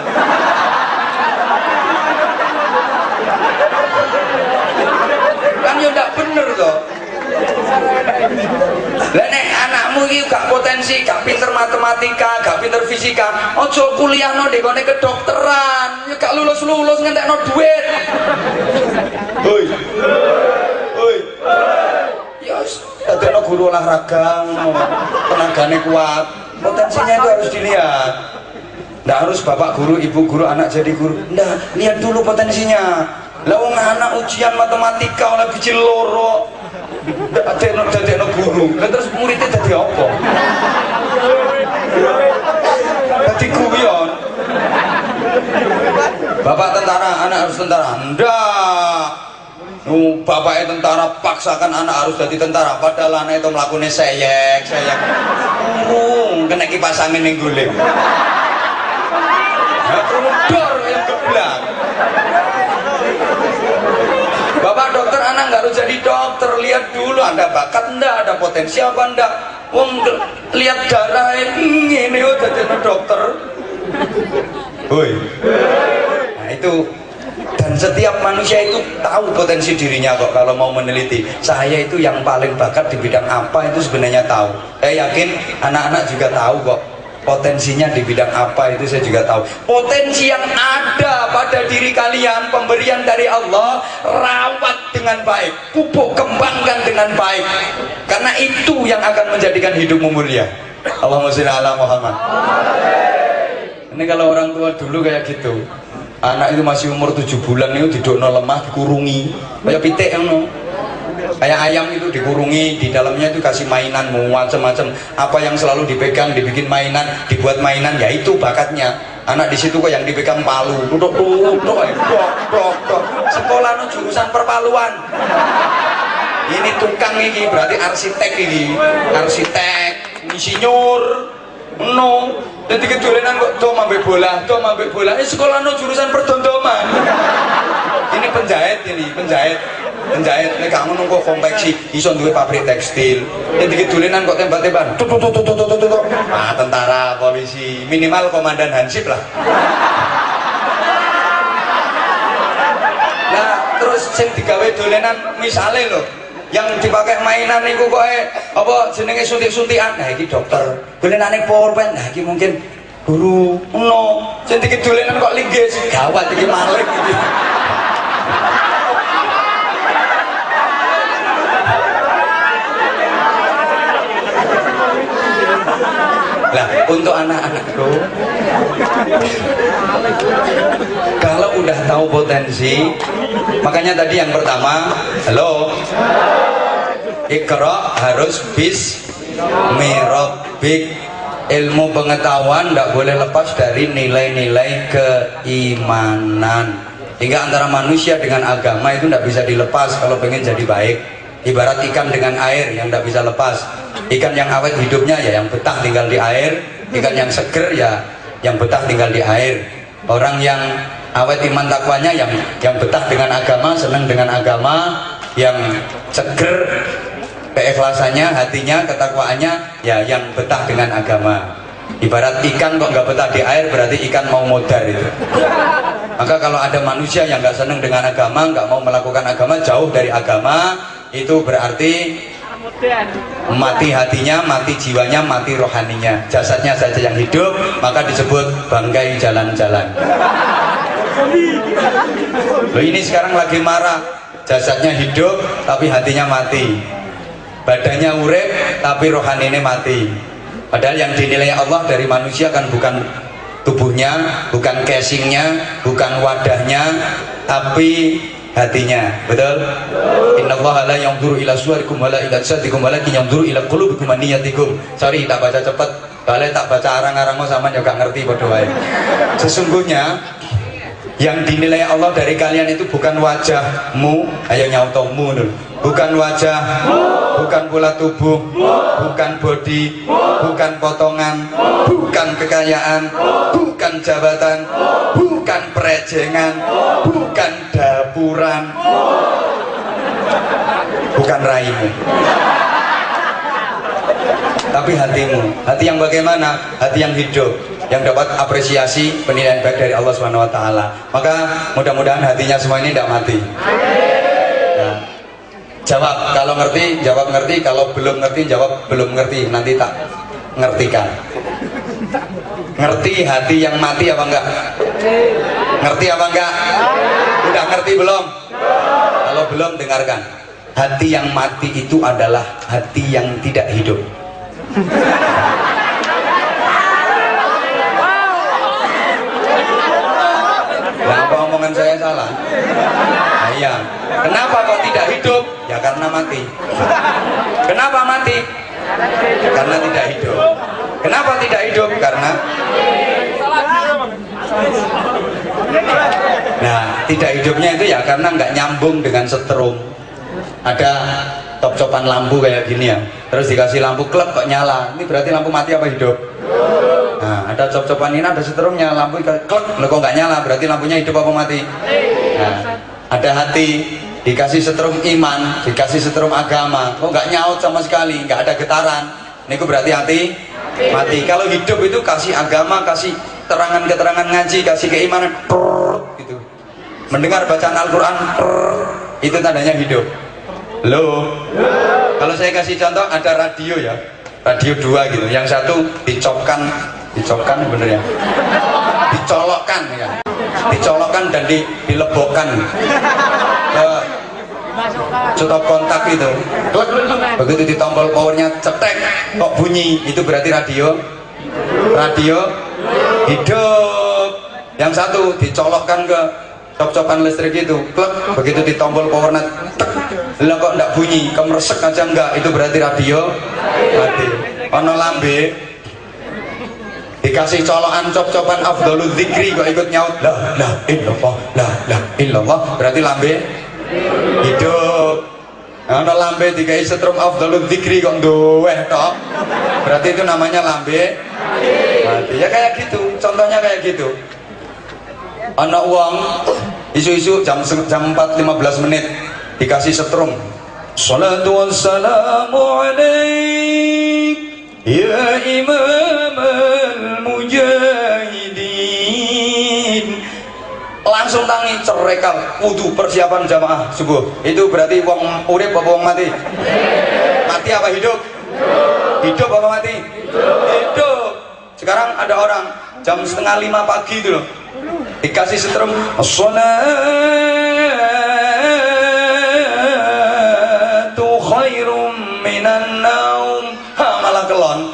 Kan ya ndak bener toh. Lah nek anakmu iki gak potensi, gak pinter matematika, gak pinter fisika, aja kuliahno ndek kene kedokteran, ya gak lulus-lulus ngentekno duit. Hoi. Hoi. Ya dadekno guru olahraga, tenagane kuat. Potensinya itu harus dilihat. Nggak harus bapak guru, ibu guru, anak jadi guru. Nggak, lihat dulu potensinya. Lah wong anak ujian matematika oleh biji loro. Dadekno guru. Lah terus muridnya dadi apa? Dadi guyon. Bapak tentara, anak harus tentara. Ndak. Bapaknya tentara, paksakan anak harus jadi tentara. Padahal anak itu melakukannya seyek. Kena kipas angin yang guling. Dor yang geblak. Bapak dokter, anak nggak harus jadi dokter. Lihat dulu ada bakat enggak, ada potensi apa enggak. Wong lihat darah ini udah jadi dokter. Woi. Nah itu. Dan setiap manusia itu tahu potensi dirinya kok kalau mau meneliti. Saya itu yang paling bakat di bidang apa itu sebenarnya tahu. Saya yakin anak-anak juga tahu kok potensinya di bidang apa itu saya juga tahu. Potensi yang ada pada diri kalian, pemberian dari Allah, rawat dengan baik, pupuk kembangkan dengan baik. Karena itu yang akan menjadikan hidupmu mulia. Allahumma sholli ala Muhammad. Ini kalau orang tua dulu kayak gitu. Anak itu masih umur 7 bulan itu didokno lemah, dikurungi kayak pitik ngono. Kayak ayam itu dikurungi, di dalamnya itu kasih mainan macam-macam. Apa yang selalu dipegang dibikin mainan, dibuat mainan, ya itu bakatnya. Anak di situ kok yang dipegang palu. Dok. Sekolah no jurusan perpaluan. Ini tukang ini berarti arsitek ini. Arsitek, insinyur. No, dan tiga dolenan kok do mambek bola. Ini sekolah no jurusan perdondoman. Ini penjahit. Nek kamu nunggu konveksi, iso duwe pabrik tekstil. Dan tiga dolenan kok tembak-tembakan. Tuh. Ah, tentara, polisi, minimal komandan Hansip lah. Nah, terus sing digawe dolenan misale lho. Yang dipakai mainan niku kok apa jenenge suntik-suntikan. Nah iki dokter. Dolenane pulpen. Nah iki mungkin guru. No. Sing dolenan kok linggis. Gawat iki malik iki. Lah, untuk anak-anakku, kalau udah tahu potensi, makanya tadi yang pertama, halo, Iqra harus bismirabbik. Ilmu pengetahuan tidak boleh lepas dari nilai-nilai keimanan. Hingga antara manusia dengan agama itu tidak bisa dilepas kalau pengen jadi baik. Ibarat ikan dengan air yang tidak bisa lepas. Ikan yang awet hidupnya ya yang betah tinggal di air. Ikan yang seger ya yang betah tinggal di air. Orang yang awet iman takwanya yang betah dengan agama, senang dengan agama, yang seger keikhlasannya, hatinya, ketakwaannya ya yang betah dengan agama. Ibarat ikan kok nggak betah di air berarti ikan mau modar itu. Maka kalau ada manusia yang nggak senang dengan agama, nggak mau melakukan agama, jauh dari agama, itu berarti Mati hatinya, mati jiwanya, mati rohaninya. Jasadnya saja yang hidup, maka disebut bangkai jalan-jalan. Loh, ini sekarang lagi marah, jasadnya hidup tapi hatinya mati, badannya urip tapi rohaninya mati. Padahal yang dinilai Allah dari manusia kan bukan tubuhnya, bukan casingnya, bukan wadahnya, tapi hatinya. Betul? Innallaha la yanzuru ila suwarikum wala ila ajsadikum walakin yanzuru ila qulubikum wa niyatikum. Sorry tak baca cepet, balik tak baca arang-arang sama juga ngerti padha wae. Sesungguhnya yang dinilai Allah dari kalian itu bukan wajahmu, ayo nyautomu dulu. Bukan wajah, bukan pola tubuh, bukan body, bukan potongan, bukan kekayaan, bukan jabatan, bukan perejengan, bukan dapuran, bukan raimu, tapi hatimu. Hati yang bagaimana? Hati yang hidup, yang dapat apresiasi penilaian baik dari Allah Subhanahu wa taala. Maka mudah-mudahan hatinya semua ini tidak mati. Nah, jawab kalau ngerti, jawab ngerti. Kalau belum ngerti, jawab belum ngerti. Nanti tak ngertikan. Ngerti hati yang mati apa enggak? Ngerti apa enggak? Udah ngerti belum? Kalau belum, dengarkan. Hati yang mati itu adalah hati yang tidak hidup. Kenapa omongan saya salah? Nah, iya. Kenapa kok tidak hidup? Ya karena mati. Kenapa mati? Karena tidak hidup. Kenapa tidak hidup? Karena nah, tidak hidupnya itu ya karena nggak nyambung dengan setrum. Ada top-topan lampu kayak gini ya, terus dikasih lampu klep kok nyala, ini berarti lampu mati apa hidup? Nah, ada cop-copan ini, ada setrumnya, lampu klep, loh kok nggak nyala, berarti lampunya hidup apa mati? Nah, ada hati, dikasih setrum iman, dikasih setrum agama, kok nggak nyaut sama sekali, nggak ada getaran, ini berarti hati mati. Kalau hidup itu kasih agama, kasih terangan-keterangan ngaji, kasih keimanan, gitu. Mendengar bacaan Al-Quran, itu tandanya hidup. Loh, kalau saya kasih contoh, ada radio ya, radio 2 gitu, yang satu dicopkan bener ya, dicolokkan ya, dicolokkan dan dilebokkan ke stop kontak itu, begitu ditombol powernya cetek kok bunyi, itu berarti radio hidup. Yang satu dicolokkan ke cop-copan listrik itu, klek, begitu ditombol powernya tek, lah kok enggak bunyi, kemeresek aja enggak, itu berarti radio mati. Ono lambe dikasih colokan cop-copan afdhalul dzikri kok ikut nyaut la illallah, berarti lambe hidup. Ono lambe dikai setrum afdhalul dzikri kok nduweh tok, berarti itu namanya lambe mati. Ya kayak gitu, contohnya kayak gitu. Anak uang isu-isu jam 4:15 dikasih setrum, salatu wassalamu alaik ya imam al-mujahidin, langsung tangi cerekal wudu persiapan jamaah subuh. Itu berarti wong urip apa wong mati? Mati apa hidup? Hidup apa mati? Hidup. Sekarang ada orang jam 4:30 pagi itu loh, dikasih setrum as-salatu khairum minan naum, malah kelon.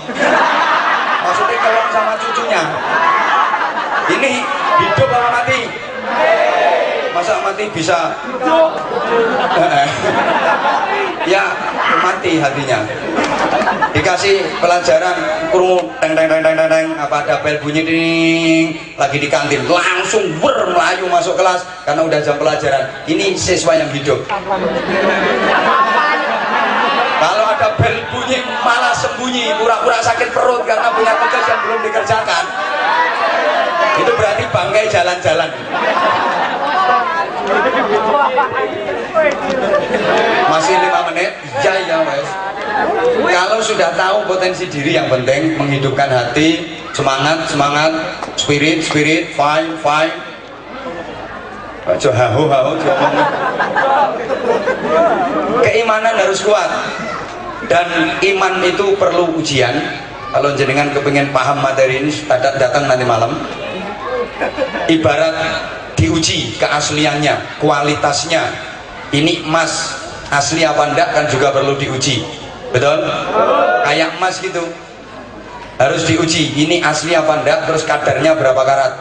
Maksudnya kelon sama cucunya. Ini hidup apa mati? Masa mati bisa? Ya mati hatinya. Dikasih pelajaran kurungu teng apa ada bel bunyi ding, lagi di kantin langsung melayu masuk kelas karena udah jam pelajaran. Ini siswa yang hidup. Kalau ada bel bunyi malah sembunyi, pura-pura sakit perut karena punya tugas yang belum dikerjakan, itu berarti bangkai jalan-jalan. Masih 5 menit? Ya wes. Kalau sudah tahu potensi diri, yang penting menghidupkan hati, semangat, spirit, fine. Keimanan harus kuat. Dan iman itu perlu ujian. Kalau jenengan kepingin paham materi ini, datang nanti malam. Ibarat diuji keasliannya, kualitasnya. Ini emas asli apa enggak kan juga perlu diuji. Betul? Kayak emas gitu, harus diuji. Ini asli apa enggak, terus kadarnya berapa karat.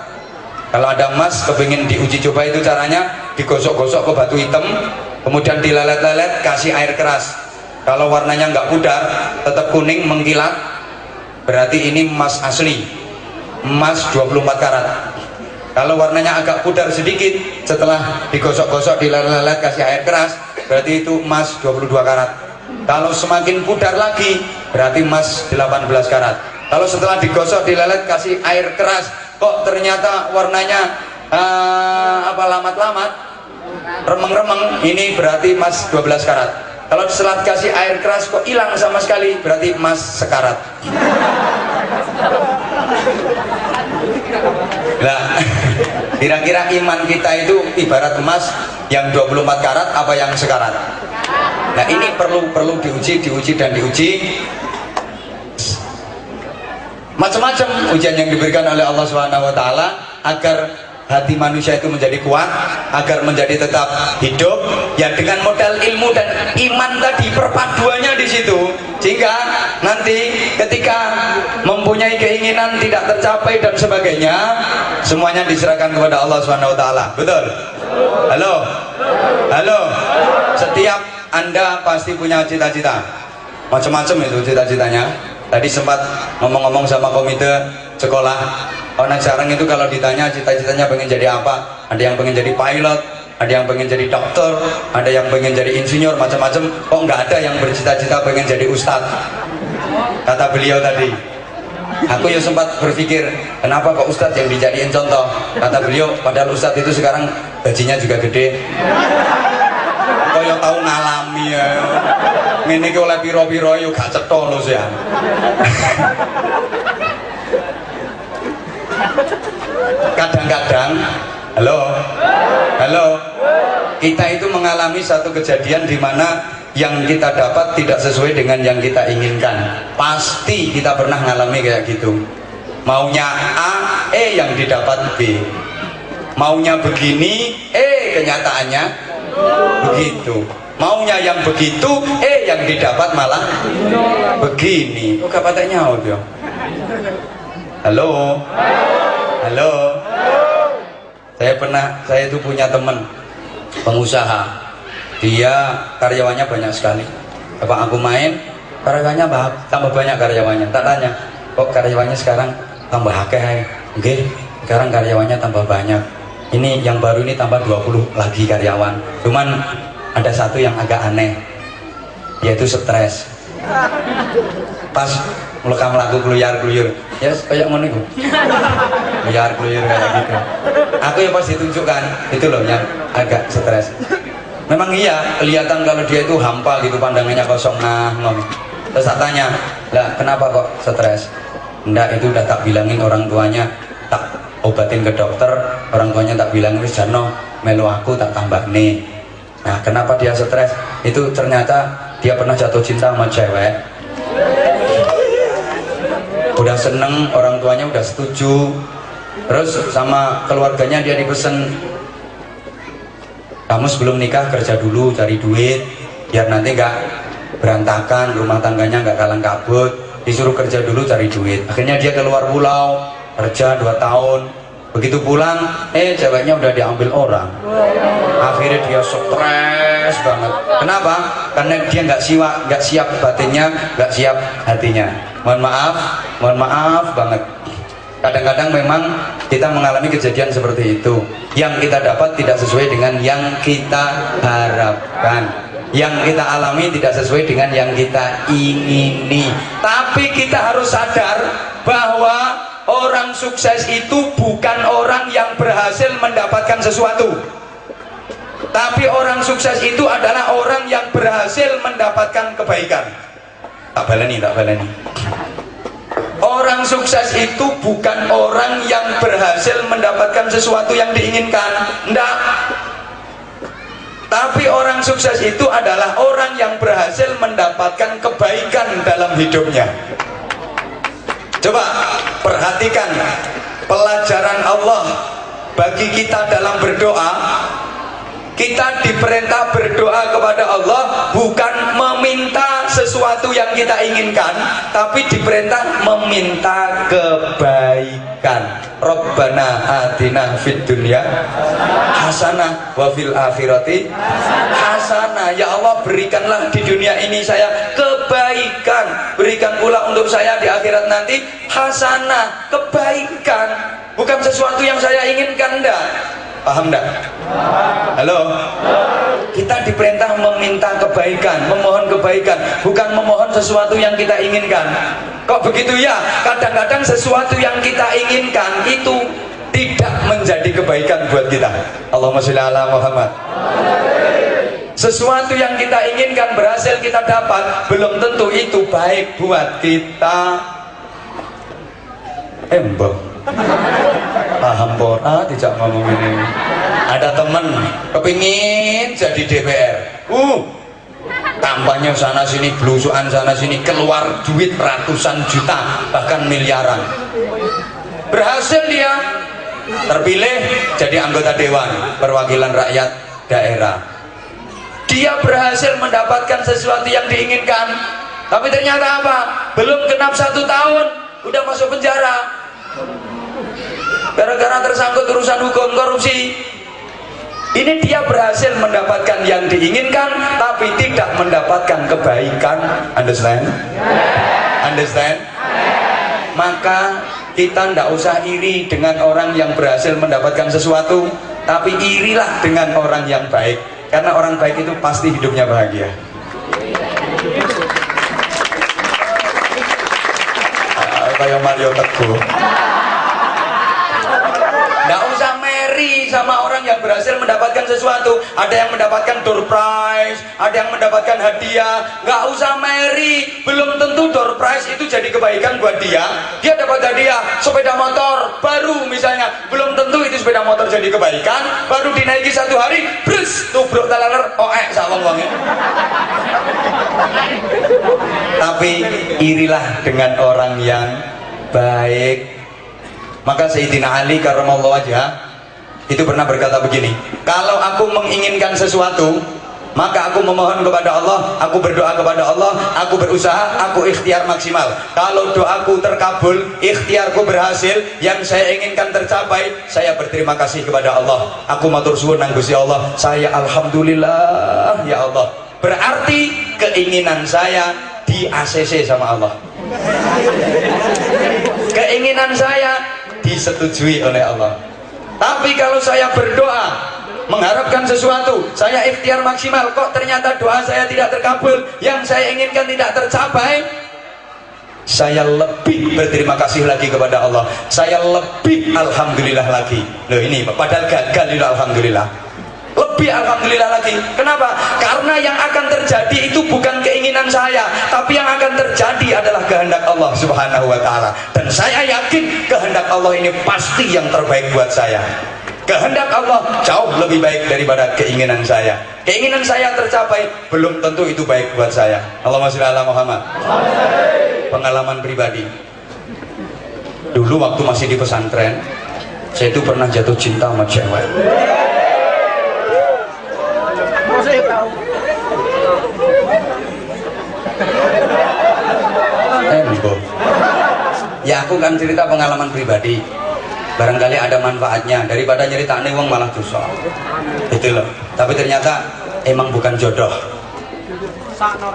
Kalau ada emas kepingin diuji coba, itu caranya digosok-gosok ke batu hitam, kemudian dilelet-lelet, kasih air keras. Kalau warnanya nggak pudar, tetap kuning mengkilat, berarti ini emas asli, emas 24 karat. Kalau warnanya agak pudar sedikit, setelah digosok-gosok, dilelet-lelet, kasih air keras, berarti itu emas 22 karat. Kalau semakin pudar lagi, berarti emas 18 karat. Kalau setelah digosok, dilelet, kasih air keras, kok ternyata warnanya lamat-lamat, remeng-remeng, ini berarti emas 12 karat. Kalau setelah dikasih air keras kok hilang sama sekali, berarti emas sekarat. Nah, kira-kira iman kita itu ibarat emas yang 24 karat apa yang sekarat? Nah, ini perlu diuji dan diuji. Macam-macam ujian yang diberikan oleh Allah SWT agar hati manusia itu menjadi kuat, agar menjadi tetap hidup, ya dengan modal ilmu dan iman tadi, perpaduannya di situ. Sehingga nanti ketika mempunyai keinginan tidak tercapai dan sebagainya, semuanya diserahkan kepada Allah SWT. Betul? Halo? Halo? Setiap Anda pasti punya cita-cita, macam-macam itu cita-citanya. Tadi sempat ngomong-ngomong sama komite sekolah, anak sekarang itu kalau ditanya cita-citanya pengen jadi apa, ada yang pengen jadi pilot, ada yang pengen jadi dokter, ada yang pengen jadi insinyur, macam-macam. Kok nggak ada yang bercita-cita pengen jadi ustadz? Kata beliau tadi. Aku ya sempat berpikir, kenapa kok ustadz yang dijadiin contoh? Kata beliau, padahal ustadz itu sekarang gajinya juga gede. Kok yang tahu ngalami ya. Ini oleh piro-piro yuk gak cetha lho sih. Kadang-kadang, halo, kita itu mengalami satu kejadian di mana yang kita dapat tidak sesuai dengan yang kita inginkan. Pasti kita pernah mengalami kayak gitu. Maunya A, yang didapat B. Maunya begini, kenyataannya begitu. Maunya yang begitu, yang didapat malah begini. Kok gak patah nyaut ya? Halo? Halo? Saya itu punya teman pengusaha. Dia karyawannya banyak sekali. Apa aku main, karyawannya tambah banyak karyawannya. Tak tanya, kok karyawannya sekarang tambah akeh? Oke, sekarang karyawannya tambah banyak. Ini yang baru ini tambah 20 lagi karyawan. Cuman ada satu yang agak aneh, yaitu stres. Pas melaku keluyar-keluyur, ya kayak ngono iku. Keluyar-keluyur kayak gitu. Aku ya pas ditunjukkan, itu loh yang agak stres. Memang iya, kelihatan kalau dia itu hampa gitu, pandangannya kosong ngomong. Terus tak tanya, lah kenapa kok stres? Enggak, itu udah tak bilangin orang tuanya, tak obatin ke dokter, orang tuanya tak bilang wis jano melu aku tak tambah nih. Nah, kenapa dia stres? Itu ternyata dia pernah jatuh cinta sama cewek. Udah seneng, orang tuanya udah setuju. Terus sama keluarganya dia dipesen, kamu sebelum nikah kerja dulu, cari duit, biar nanti nggak berantakan, rumah tangganya nggak kalang kabut. Disuruh kerja dulu cari duit. Akhirnya dia keluar pulau, kerja 2 tahun. Begitu pulang, ceweknya udah diambil orang. Akhirnya dia stres banget. Kenapa? Karena dia nggak siap batinnya, nggak siap hatinya. Mohon maaf banget. Kadang-kadang memang kita mengalami kejadian seperti itu. Yang kita dapat tidak sesuai dengan yang kita harapkan. Yang kita alami tidak sesuai dengan yang kita ingini. Tapi kita harus sadar bahwa orang sukses itu bukan orang yang berhasil mendapatkan sesuatu, tapi orang sukses itu adalah orang yang berhasil mendapatkan kebaikan. Tak baleni. Orang sukses itu bukan orang yang berhasil mendapatkan sesuatu yang diinginkan, enggak. Tapi orang sukses itu adalah orang yang berhasil mendapatkan kebaikan dalam hidupnya. Coba perhatikan pelajaran Allah bagi kita dalam berdoa. Kita diperintah berdoa kepada Allah bukan meminta sesuatu yang kita inginkan, tapi diperintah meminta kebaikan. Rabbana atina fid dunya hasanah wa fil akhirati hasanah. Ya Allah, berikanlah di dunia ini saya kebaikan, berikan pula untuk saya di akhirat nanti hasanah, kebaikan, bukan sesuatu yang saya inginkan. Enggak, paham enggak? Halo? Kita diperintah meminta kebaikan, memohon kebaikan, bukan memohon sesuatu yang kita inginkan. Kok begitu ya? Kadang-kadang sesuatu yang kita inginkan itu tidak menjadi kebaikan buat kita. Allahumma sholli ala Muhammad. Sesuatu yang kita inginkan berhasil kita dapat, belum tentu itu baik buat kita. Mbok paham pora tidak ngomong ini. Ada temen kepingin jadi DPR, kampanye sana sini, belusuan sana sini, keluar duit ratusan juta bahkan miliaran. Berhasil dia terpilih jadi anggota dewan perwakilan rakyat daerah. Dia berhasil mendapatkan sesuatu yang diinginkan, tapi ternyata apa? Belum genap 1 tahun udah masuk penjara gara-gara tersangkut urusan hukum korupsi. Ini dia berhasil mendapatkan yang diinginkan tapi tidak mendapatkan kebaikan. Understand? Understand? Maka kita tidak usah iri dengan orang yang berhasil mendapatkan sesuatu, tapi irilah dengan orang yang baik, karena orang baik itu pasti hidupnya bahagia. Kayak Mario Teguh. Nggak usah meri sama orang yang berhasil mendapatkan sesuatu. Ada yang mendapatkan door prize, ada yang mendapatkan hadiah. Nggak usah meri. Belum tentu door prize itu jadi kebaikan buat dia. Dia dapat hadiah sepeda motor baru misalnya, belum tentu itu sepeda motor jadi kebaikan. Baru dinaiki 1 hari, brus, tubruk talaler, sawang-wangnya. Tapi irilah dengan orang yang baik. Maka Sayyidina Ali karramallahu wajhah itu pernah berkata begini, kalau aku menginginkan sesuatu, maka aku memohon kepada Allah, aku berdoa kepada Allah, aku berusaha, aku ikhtiar maksimal. Kalau doaku terkabul, ikhtiarku berhasil, yang saya inginkan tercapai, saya berterima kasih kepada Allah. Aku matur suwun nang Gusti Allah, saya alhamdulillah ya Allah. Berarti keinginan saya di ACC sama Allah. Keinginan saya disetujui oleh Allah. Tapi kalau saya berdoa mengharapkan sesuatu, saya ikhtiar maksimal, kok ternyata doa saya tidak terkabul, yang saya inginkan tidak tercapai, saya lebih berterima kasih lagi kepada Allah, saya lebih alhamdulillah lagi. Loh ini padahal gagal itu alhamdulillah, lebih alhamdulillah lagi. Kenapa? Karena yang akan terjadi itu bukan keinginan saya, tapi yang akan terjadi adalah kehendak Allah subhanahu wa ta'ala. Dan saya yakin kehendak Allah ini pasti yang terbaik buat saya. Kehendak Allah jauh lebih baik daripada keinginan saya. Keinginan saya tercapai, belum tentu itu baik buat saya. Allahumma sholli ala Muhammad. Pengalaman pribadi, dulu waktu masih di pesantren, saya itu pernah jatuh cinta sama cewek. Ya aku kan cerita pengalaman pribadi, barangkali ada manfaatnya, daripada nyeritane wong malah dosa itu loh. Tapi ternyata emang bukan jodoh.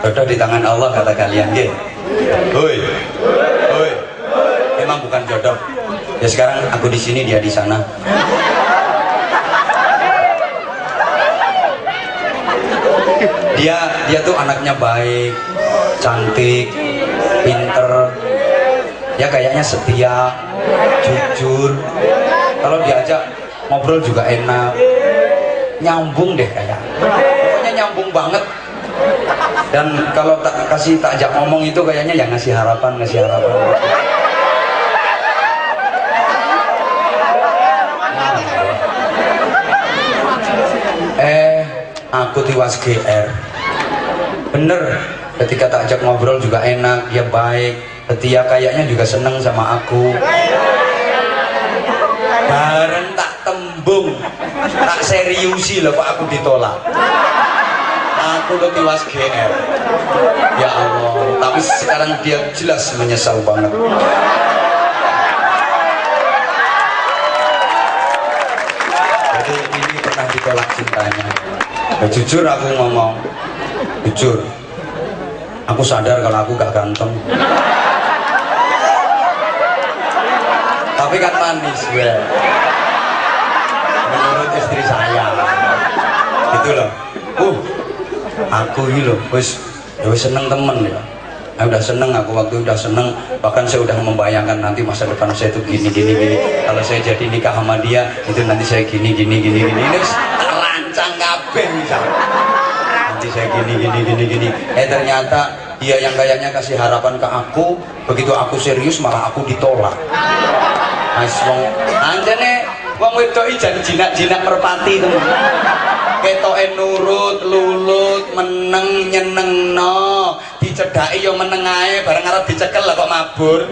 Jodoh di tangan Allah kata kalian, nggih. Hoi, hoi, emang bukan jodoh. Ya sekarang aku di sini, dia di sana. Dia tuh anaknya baik, cantik, pinter, ya kayaknya setia, jujur. Kalau diajak ngobrol juga enak, nyambung deh kayak. Pokoknya nyambung banget. Dan kalau tak ajak ngomong itu kayaknya ya ngasih harapan. aku tiwas GR. Bener, ketika tak ajak ngobrol juga enak, dia baik, dia kayaknya juga seneng sama aku. Bareng tak tembung, tak seriusi loh kok aku ditolak. Aku lo tiwas GR. Ya Allah, tapi sekarang dia jelas menyesal banget. Jadi ini pernah ditolak cintanya. Ya, jujur aku ngomong, jujur, aku sadar kalau aku gak ganteng. Tapi kan manis gue. Menurut istri saya. Gitu loh. Aku ini loh, wis seneng temen ya. Udah seneng aku, waktu udah seneng, bahkan saya udah membayangkan nanti masa depan saya itu gini. Kalau saya jadi nikah sama dia, itu nanti saya gini. Ini rancang kabeh misalnya. Nanti saya gini. Ternyata dia yang kayaknya kasih harapan ke aku, begitu aku serius malah aku ditolak. Mas wong anjene wong wedok iki jan jinak-jinak merpati temen. Ketoke nurut, lulut, meneng, nyenengno, dicedhaki yo meneng ae, bareng arep dicekel lah kok mabur.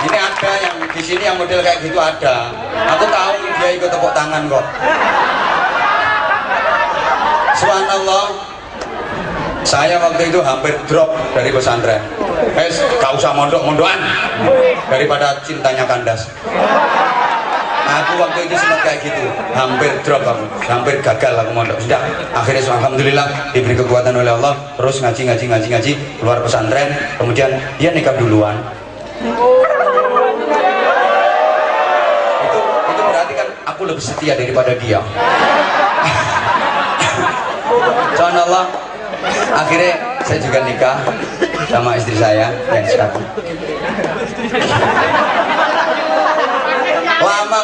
Ini ada yang di sini yang model kayak gitu ada. Aku tahu dia ikut tepuk tangan kok. Subhanallah. Saya waktu itu hampir drop dari pesantren. Gak usah mondok-mondokan daripada cintanya kandas. Aku waktu itu sempat kayak gitu, hampir drop aku, hampir gagal aku mondok. Sudah, akhirnya alhamdulillah diberi kekuatan oleh Allah, terus ngaji, keluar pesantren, kemudian dia nikah duluan. Itu berarti kan aku lebih setia daripada dia. Subhanallah. Akhirnya saya juga nikah sama istri saya yang sekarang. Lama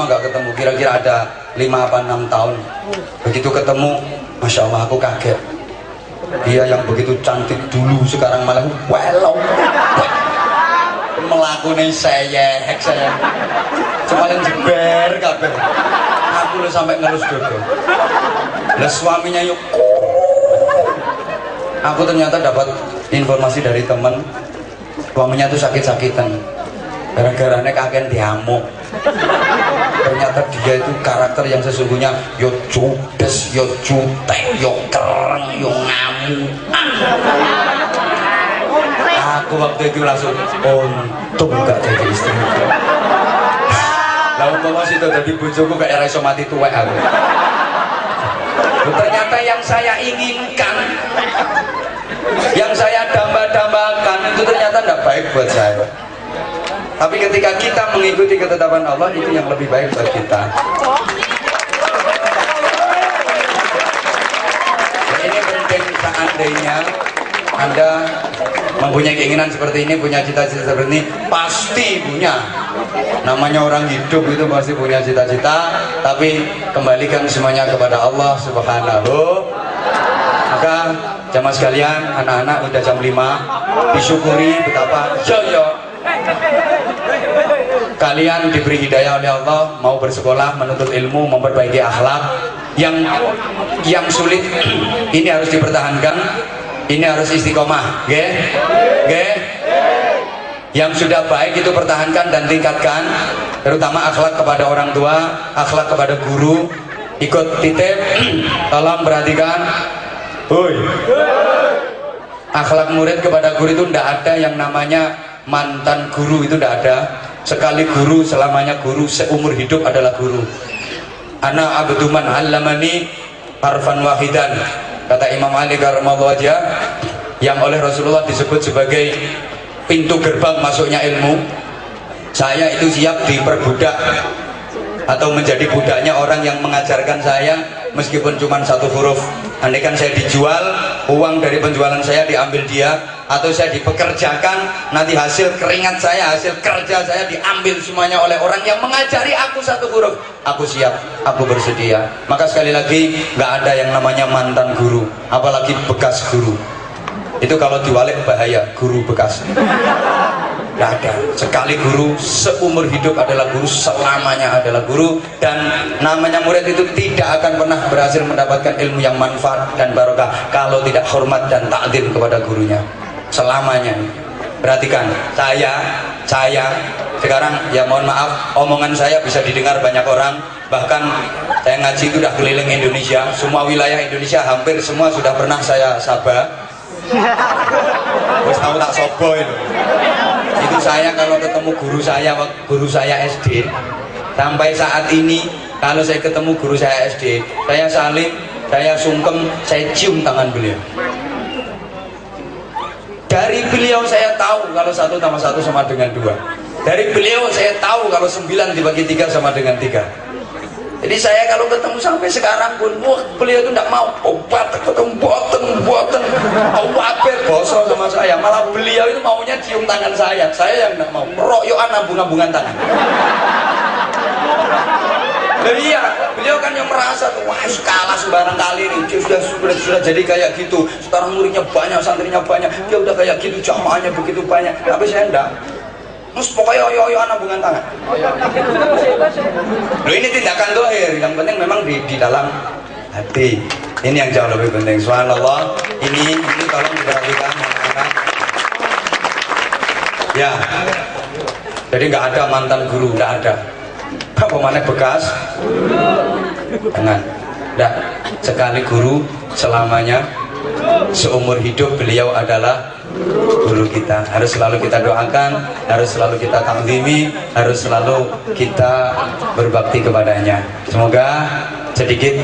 nggak ketemu, kira-kira ada 5 apa 6 tahun. Begitu ketemu, Masya Allah aku kaget. Dia yang begitu cantik dulu sekarang malah welong. Melakukan saya semalam jeber kabeh. Aku lo sampai ngelus dodo. Lah suaminya yuk. Aku ternyata dapat informasi dari teman, suaminya tuh sakit-sakitan gara-garanya kakek diamuk. Ternyata dia itu karakter yang sesungguhnya yo judes, yo jutek, yo kereng, yo ngamuk. Aku waktu itu langsung untung gak jadi istri. Lah umpama situ jadi bojoku kayak iso mati tuwek aku. Ternyata yang saya inginkan, yang saya damba-dambakan itu ternyata tidak baik buat saya. Tapi ketika kita mengikuti ketetapan Allah, itu yang lebih baik buat kita. Nah, ini penting seandainya Anda mempunyai keinginan seperti ini, punya cita-cita seperti ini, pasti punya. Namanya orang hidup itu pasti punya cita-cita, tapi kembalikan semuanya kepada Allah Subhanahu. Maka jamaah sekalian, anak-anak udah jam 5, disyukuri betapa jaya kalian diberi hidayah oleh Allah, mau bersekolah, menuntut ilmu, memperbaiki akhlak. Yang sulit ini harus dipertahankan, ini harus istiqomah, Yang sudah baik itu pertahankan dan tingkatkan, terutama akhlak kepada orang tua, akhlak kepada guru. Ikut titip, tolong perhatikan. Akhlak murid kepada guru itu tidak ada yang namanya mantan guru, itu tidak ada. Sekali guru selamanya guru, seumur hidup adalah guru. Ana abdu man 'allamani harfan wahidan, kata Imam Ali karramallahu wajhah, yang oleh Rasulullah disebut sebagai pintu gerbang masuknya ilmu. Saya itu siap diperbudak atau menjadi budaknya orang yang mengajarkan saya meskipun cuma 1 huruf. Andaikan saya dijual, uang dari penjualan saya diambil dia, atau saya dipekerjakan, nanti hasil keringat saya, hasil kerja saya diambil semuanya oleh orang yang mengajari aku 1 huruf, aku siap, aku bersedia. Maka sekali lagi, nggak ada yang namanya mantan guru, apalagi bekas guru. Itu kalau diwalik bahaya, guru bekas. Tidak ada. Sekali guru seumur hidup adalah guru, selamanya adalah guru. Dan namanya murid itu tidak akan pernah berhasil mendapatkan ilmu yang manfaat dan barokah kalau tidak hormat dan takdim kepada gurunya selamanya. Perhatikan, saya sekarang ya mohon maaf, omongan saya bisa didengar banyak orang. Bahkan saya ngaji itu udah keliling Indonesia, semua wilayah Indonesia hampir semua sudah pernah saya sabah. Terus tahu tak sobo itu saya kalau ketemu guru saya SD sampai saat ini, kalau saya ketemu guru saya SD, saya salim, saya sungkem, saya cium tangan beliau. Dari beliau saya tahu kalau 1 tambah 1 sama dengan 2. Dari beliau saya tahu kalau 9 dibagi 3 sama dengan 3. Jadi saya kalau ketemu sampai sekarang pun, wah beliau itu tidak mau obat, ketemu boten, awabet bosol sama saya. Malah beliau itu maunya cium tangan saya yang tidak mau. Royokan ambung-ambungan tangan. Iya, beliau kan yang merasa tuh, wah kalah sembarang kali ini, dia sudah jadi kayak gitu. Sekarang muridnya banyak, santrinya banyak, dia udah kayak gitu, jamaahnya begitu banyak. Tapi saya enggak. Terus pokoknya oyo-oyoan ambungan tangan. Loh, ini tindakan dohir, yang penting memang di dalam hati. Ini yang jauh lebih penting. Subhanallah. Ini tolong diperhatikan anak-anak. Ya. Jadi nggak ada mantan guru, nggak ada. Apa mana bekas? Jangan. Nggak. Sekali guru selamanya, seumur hidup beliau adalah guru kita. Harus selalu kita doakan, harus selalu kita takzimi, harus selalu kita berbakti kepadanya. Semoga sedikit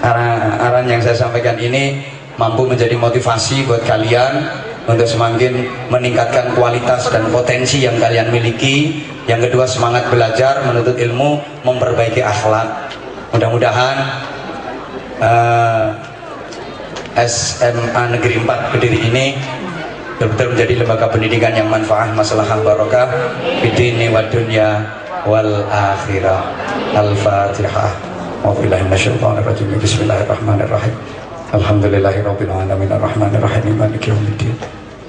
arahan yang saya sampaikan ini mampu menjadi motivasi buat kalian untuk semakin meningkatkan kualitas dan potensi yang kalian miliki. Yang kedua, semangat belajar, menuntut ilmu, memperbaiki akhlak. Mudah-mudahan SMA Negeri 4 Kediri ini betul-betul menjadi lembaga pendidikan yang manfaat, maslahah, barokah fid-dini wad dunya wal akhirah. Al-Fatihah. Wabillahi minasyaitonir rajim. Bismillahirrahmanirrahim. Alhamdulillahirabbil alamin arrahmanir rahim maliki yaumiddin.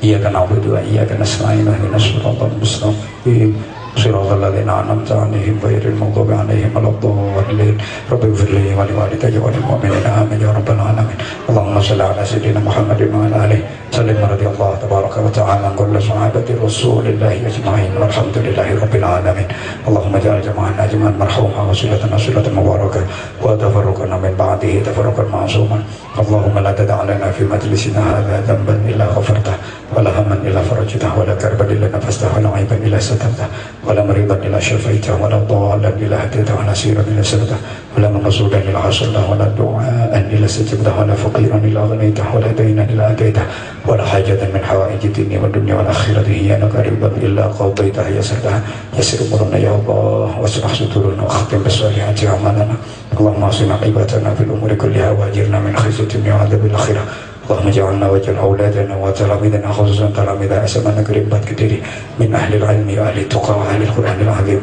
Iyyaka na'budu wa iyyaka nasta'in ihdinas siratal mustaqim. صراط الذين أنعمت عليهم غير المغضوب عليهم ولا الضالين رب اغفر لي ولوالدي وللمؤمنين آمين يا رب العالمين اللهم صل على سيدنا محمد وعلى آله وسلم رضي الله تبارك وتعالى عن كل صحابة رسول الله أجمعين والحمد لله رب العالمين اللهم اجعل جمعنا جمعا مرحوما وصلتنا صلة مباركة وتفرقنا من بعده تفرقا معصوما اللهم لا تدع لنا في مجلسنا هذا ذنبا إلا غفرته ولا هما إلا فرجته ولا كربا إلا نفسته ولا عيبا إلا سترته ولا مريضا إلا شفيته ولا ضالا إلا هديته ولا سيرا إلا سرته ولا مقصودا إلا حصلته ولا دعاء إلا استجبته ولا فقيرا إلا غنيته ولا دينا إلا أتيته ولا حاجة من حوائج الدنيا والدنيا والآخرة هي لك رضا إلا قضيتها يسرتها يسر أمورنا يا الله واشرح صدورنا واختم بالصالحات أعمالنا اللهم اصلح عقبتنا في الأمور كلها وأجرنا من خزي الدنيا وعذاب الآخرة اللهم اجعلنا واجعل أولادنا وتلاميذنا خصوصا تلاميذ SMA Negeri 4 Kediri من أهل العلم وأهل التقى وأهل القرآن العظيم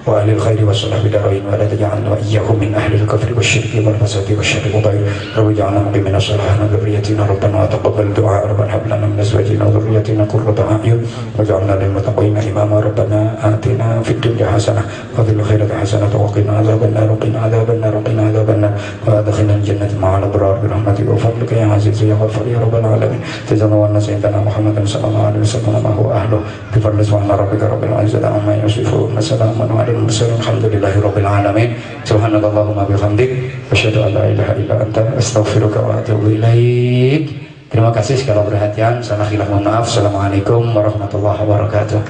وأهل الخير والصلاح بدارين ولا تجعلنا وإياهم من أهل الكفر والشرك والفساد والشر وغيره رب اجعلنا مقيمين الصلاح من ذريتنا ربنا وتقبل دعاء ربنا هب لنا من أزواجنا وذريتنا قرة أعين واجعلنا للمتقين إماما ربنا آتنا في الدنيا حسنة وفي الآخرة حسنة وقنا عذاب النار وقنا عذاب النار وقنا عذاب النار وأدخلنا الجنة مع الأبرار برحمتك وفضلك يا عزيز يا غفار يا رب العالمين تزودنا سيدنا محمد صلى الله عليه وسلم ما هو أهله بفضل سبحان ربك رب العزة عما يصفون وسلام على المرسلين الحمد لله رب العالمين سبحانك اللهم وبحمدك أشهد أن لا إله إلا أنت أستغفرك وأتوب إليك. Terima kasih segala perhatian. Salah khilaf mohon maaf. Assalamualaikum warahmatullahi wabarakatuh.